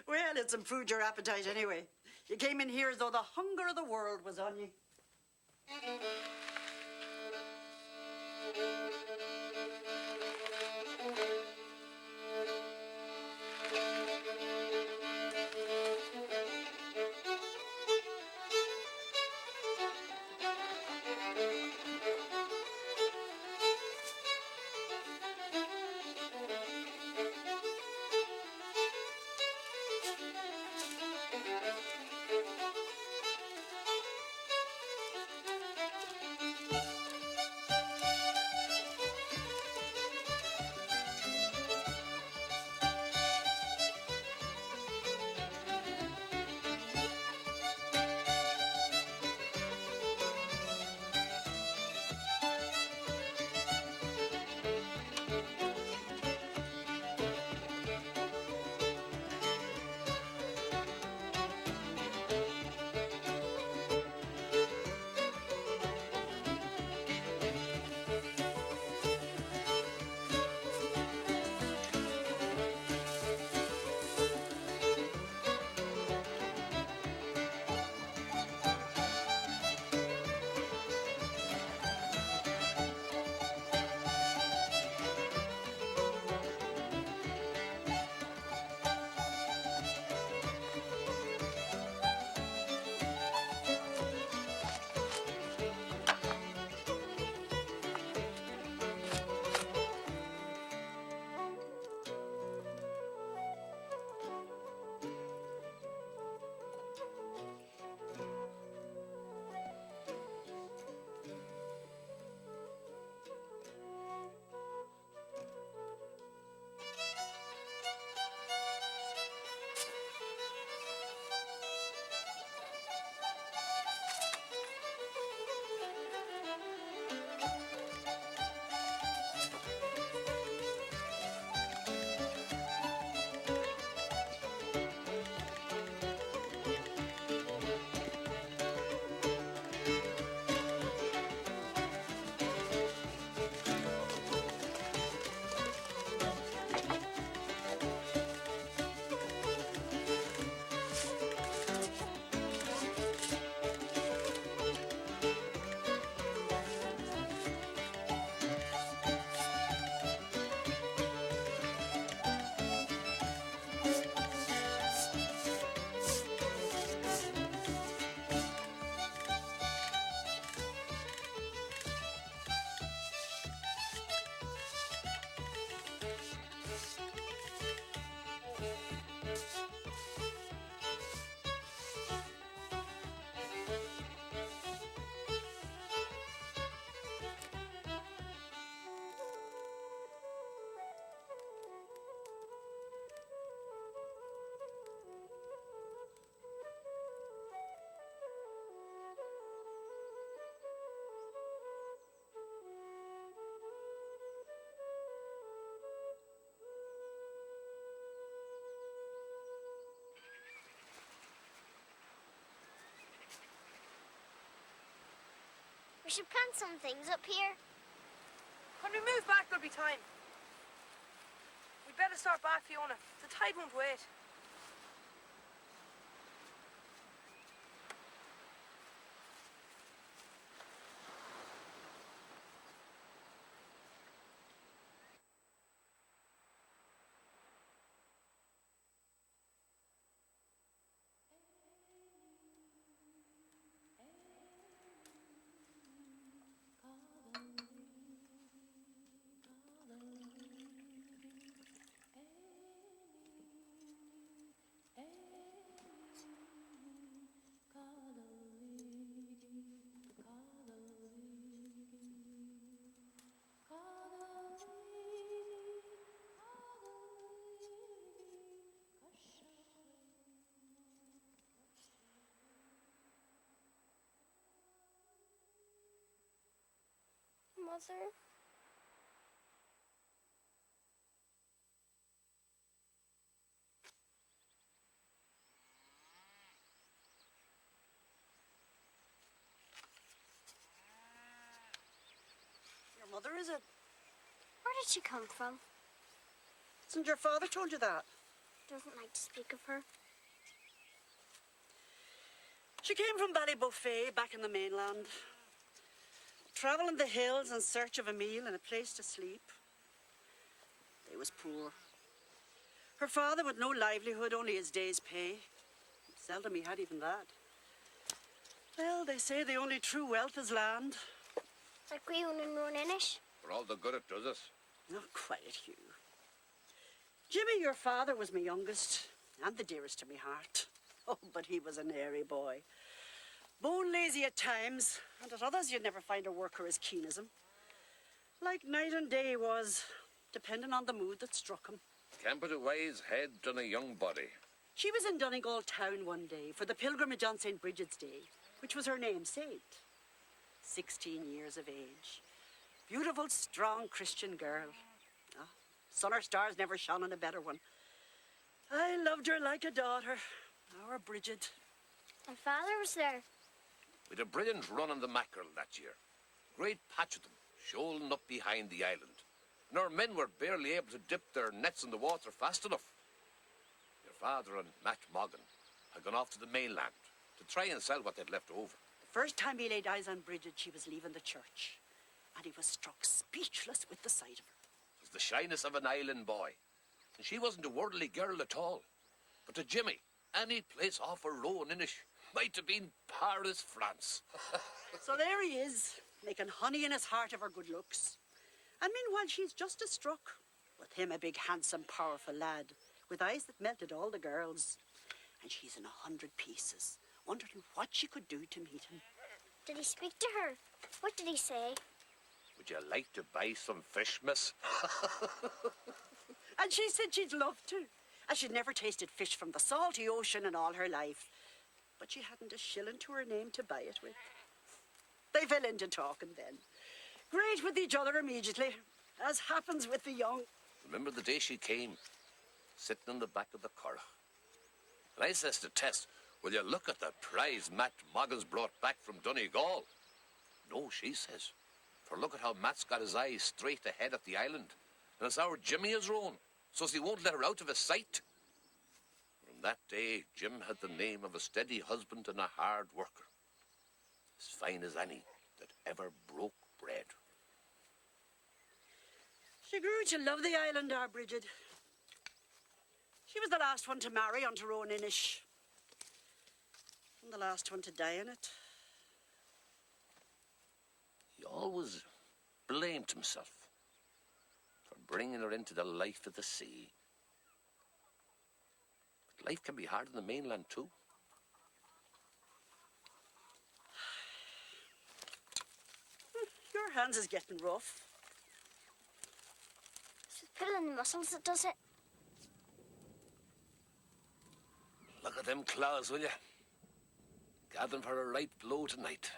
Well, it's improved your appetite anyway. You came in here as though the hunger of the world was on you. We should plant some things up here. When we move back, there'll be time. We'd better start back, Fiona. The tide won't wait. Mother? Your mother, is it? Where did she come from? Hasn't your father told you that? Doesn't like to speak of her. She came from Ballybuffet back in the mainland. Travelling the hills in search of a meal and a place to sleep. They was poor. Her father with no livelihood, only his day's pay. Seldom he had even that. Well, they say the only true wealth is land. Like we own in Roan Inish. For all the good it does us. Not quiet, Hugh. Jimmy, your father, was my youngest and the dearest to me heart. Oh, but he was an airy boy. Bone lazy at times, and at others you'd never find a worker as keen as him. Like night and day he was, depending on the mood that struck him. Can't put a wise head on a young body. She was in Donegal town one day for the pilgrimage on St. Bridget's Day, which was her namesake. 16 years of age. Beautiful, strong Christian girl. Ah, sun or stars never shone on a better one. I loved her like a daughter, our Bridget. My father was there. With a brilliant run on the mackerel that year. Great patch of them, shoaling up behind the island. And our men were barely able to dip their nets in the water fast enough. Your father and Matt Moggan had gone off to the mainland to try and sell what they'd left over. The first time he laid eyes on Bridget, she was leaving the church. And he was struck speechless with the sight of her. It was the shyness of an island boy. And she wasn't a worldly girl at all. But to Jimmy, any place off of Roan Inish might have been Paris, France. So there he is, making honey in his heart of her good looks. And meanwhile, she's just as struck. With him, a big, handsome, powerful lad, with eyes that melted all the girls. And she's in 100 pieces, wondering what she could do to meet him. Did he speak to her? What did he say? Would you like to buy some fish, miss? And she said she'd love to, as she'd never tasted fish from the salty ocean in all her life. But she hadn't a shilling to her name to buy it with. They fell into talking then. Great with each other immediately, as happens with the young. Remember the day she came, sitting on the back of the curragh. And I says to Tess, will you look at the prize Matt Moggan's brought back from Donegal? No, she says. For look at how Matt's got his eyes straight ahead at the island. And it's our Jimmy is Roan, so he won't let her out of his sight. From that day, Jim had the name of a steady husband and a hard worker. As fine as any that ever broke bread. She grew to love the island, our Bridget. She was the last one to marry onto Roan Inish. And the last one to die in it. He always blamed himself for bringing her into the life of the sea. But life can be hard on the mainland too. Your hands is getting rough. It's the pulling the muscles that does it. Look at them claws, will you? Gathering for a right blow tonight.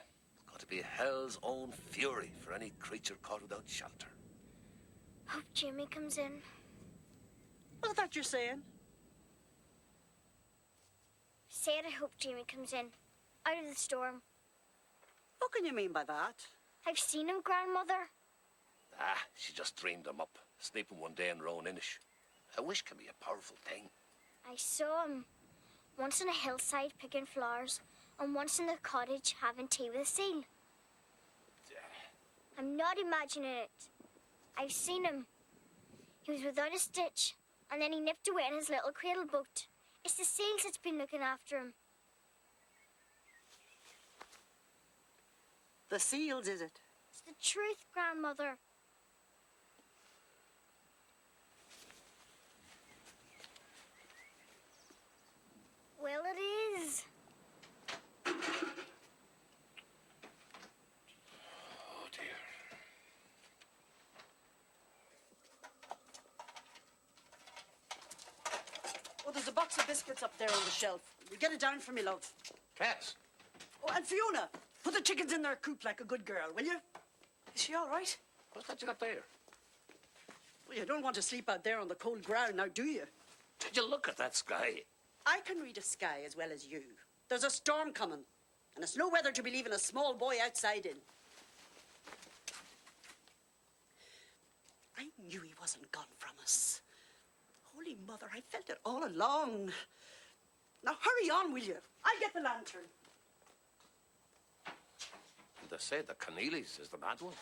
Got to be hell's own fury for any creature caught without shelter. Hope Jimmy comes in. What's that you're saying? Said I hope Jimmy comes in. Out of the storm. What can you mean by that? I've seen him, Grandmother. Ah, she just dreamed him up, sleeping one day in Roan Inish. A wish can be a powerful thing. I saw him once on a hillside picking flowers, and once in the cottage having tea with a seal. I'm not imagining it. I've seen him. He was without a stitch, and then he nipped away in his little cradle boat. It's the seals that's been looking after him. The seals, is it? It's the truth, Grandmother. Well, it is. Oh, dear. Oh, there's a box of biscuits up there on the shelf. You get it down for me, love. Tess. Oh, and Fiona, put the chickens in their coop like a good girl, will you? Is she all right? What's that you got there? Well, you don't want to sleep out there on the cold ground, now do you? Did you look at that sky? I can read a sky as well as you. There's a storm coming, and it's no weather to be leaving a small boy outside in. I knew he wasn't gone from us. Holy Mother, I felt it all along. Now hurry on, will you? I'll get the lantern. They say the Keneallys is the bad ones.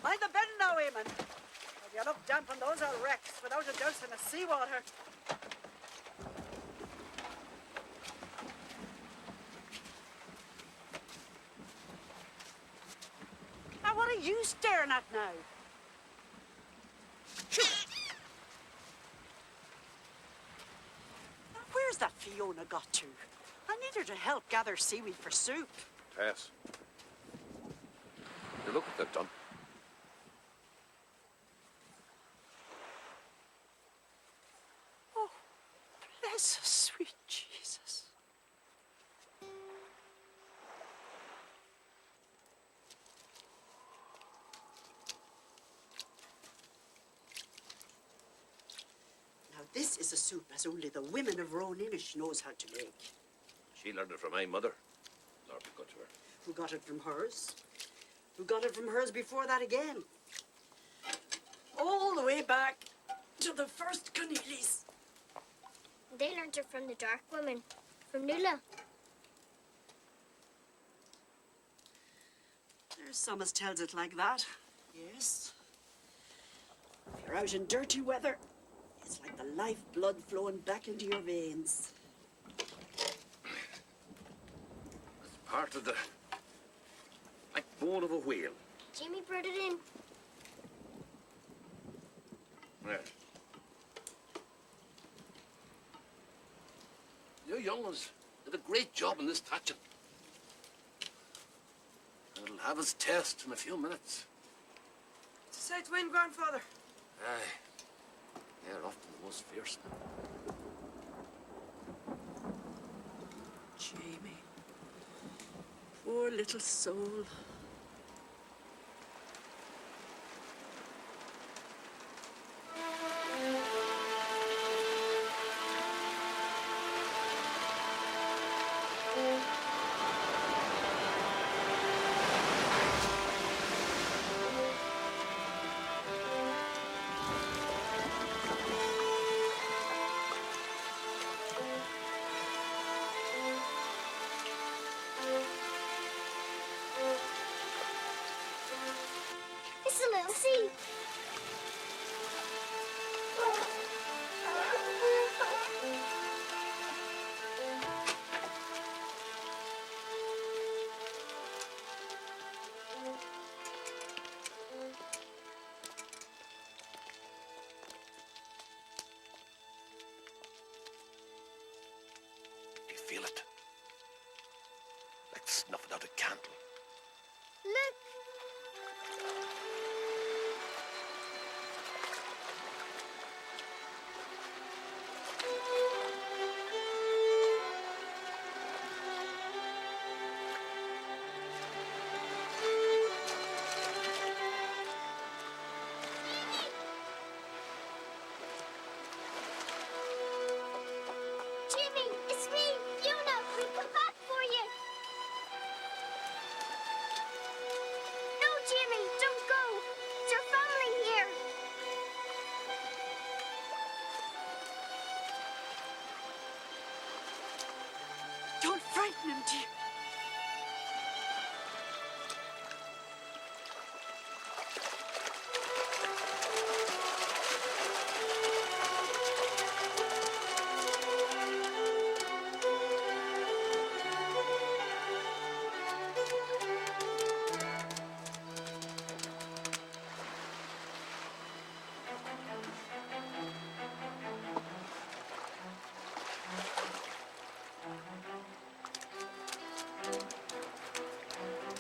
Mind the bend now, Eamon. If you look damp on those old wrecks without a dose in the seawater. Now, what are you staring at now? Now, where's that Fiona got to? I need her to help gather seaweed for soup. Tess. You look at that, John. Oh, bless us, sweet Jesus. Now, this is a soup as only the women of Roan Inish knows how to make. She learned it from my mother. Lord be good to her. Who got it from hers? Who got it from hers before that again? All the way back to the first Keneallys. They learnt it from the dark woman, from Nuala. There's some as tells it like that. Yes. If you're out in dirty weather, it's like the life blood flowing back into your veins. It's part of the bone of a whale. Jimmy brought it in. There. You young ones did a great job in this thatching. And it'll have its test in a few minutes. It's a south wind, grandfather. Aye. They're often the most fierce. Jamie. Poor little soul. It's a little sea. Do you feel it? Like snuffing out a candle. Look. Jimmy, it's me, Fiona. We come back for you. frighten him, dear.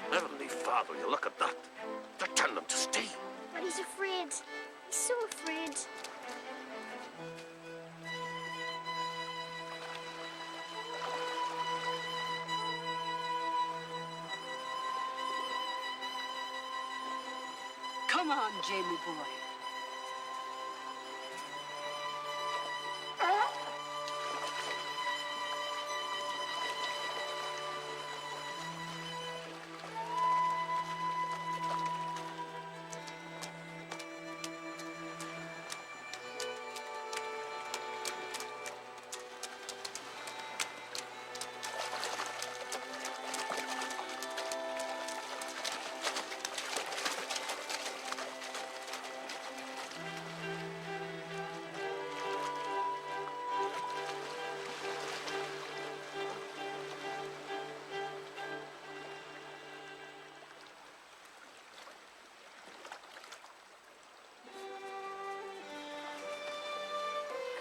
Heavenly Father, you look at that. They're telling him to stay. But he's afraid. He's so afraid. Come on, Jamie boy.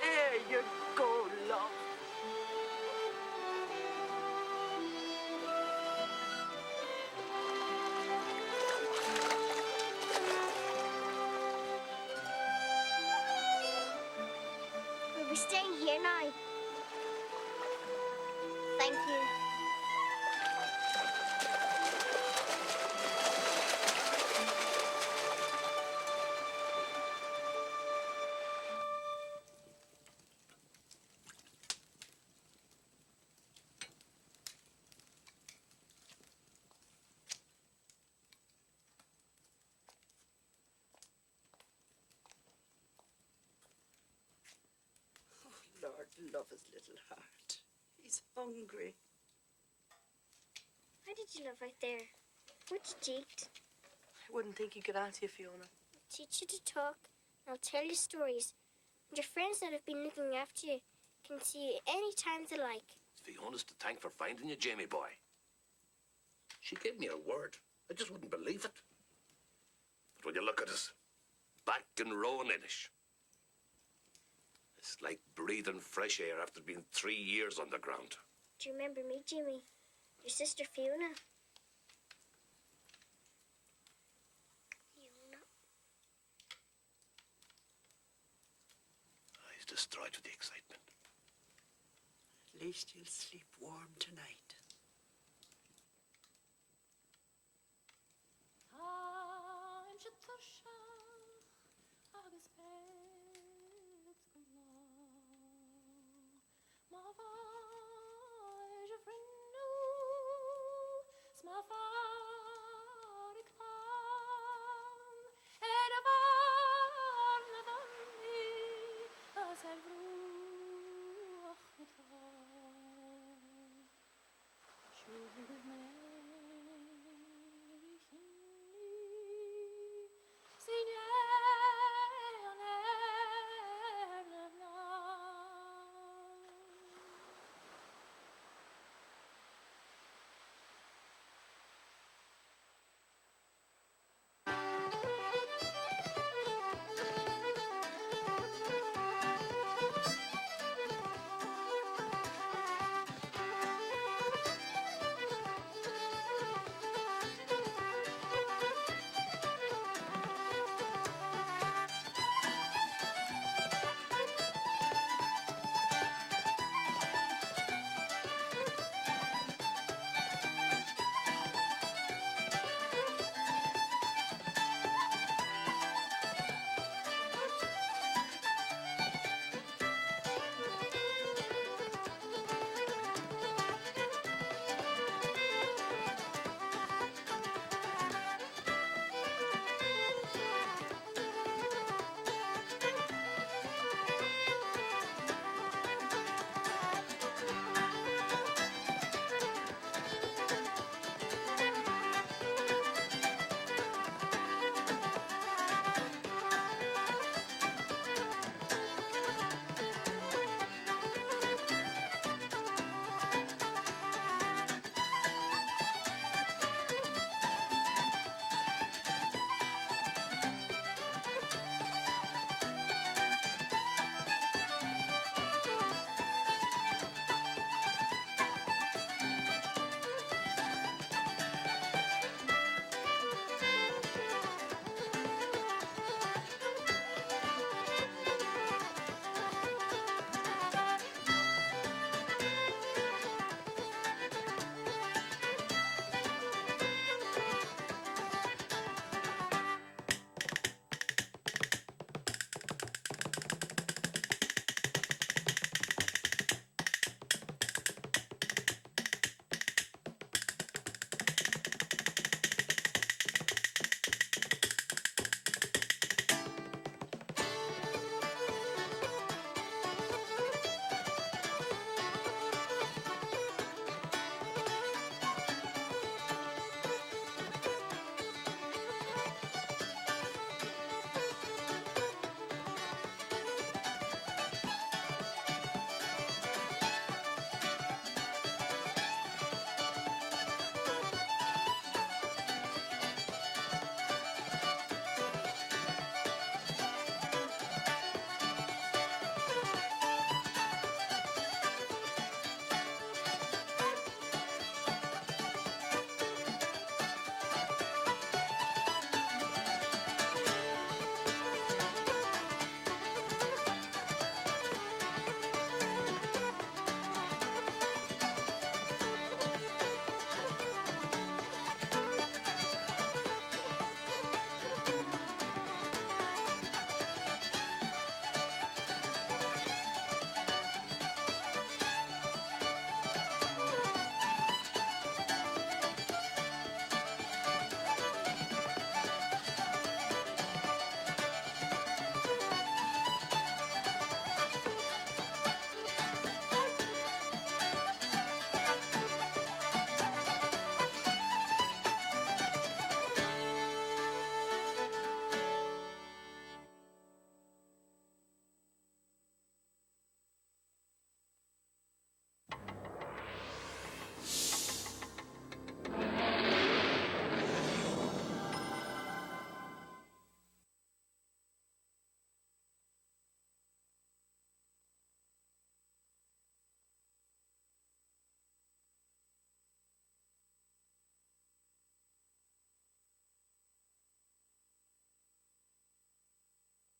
There you go, love. We'll be staying here now. Thank you. Lord, love his little heart. He's hungry. How did you live out there? What did you eat? I wouldn't think he could answer you, Fiona. I'll teach you to talk, and I'll tell you stories. And your friends that have been looking after you can see you any time they like. Fiona's to thank for finding you, Jamie boy. She gave me her word. I just wouldn't believe it. But when you look at us, back in Roan Inish, it's like breathing fresh air after being 3 years underground. Do you remember me, Jimmy? Your sister Fiona? Fiona? He's destroyed with the excitement. At least you'll sleep warm tonight. My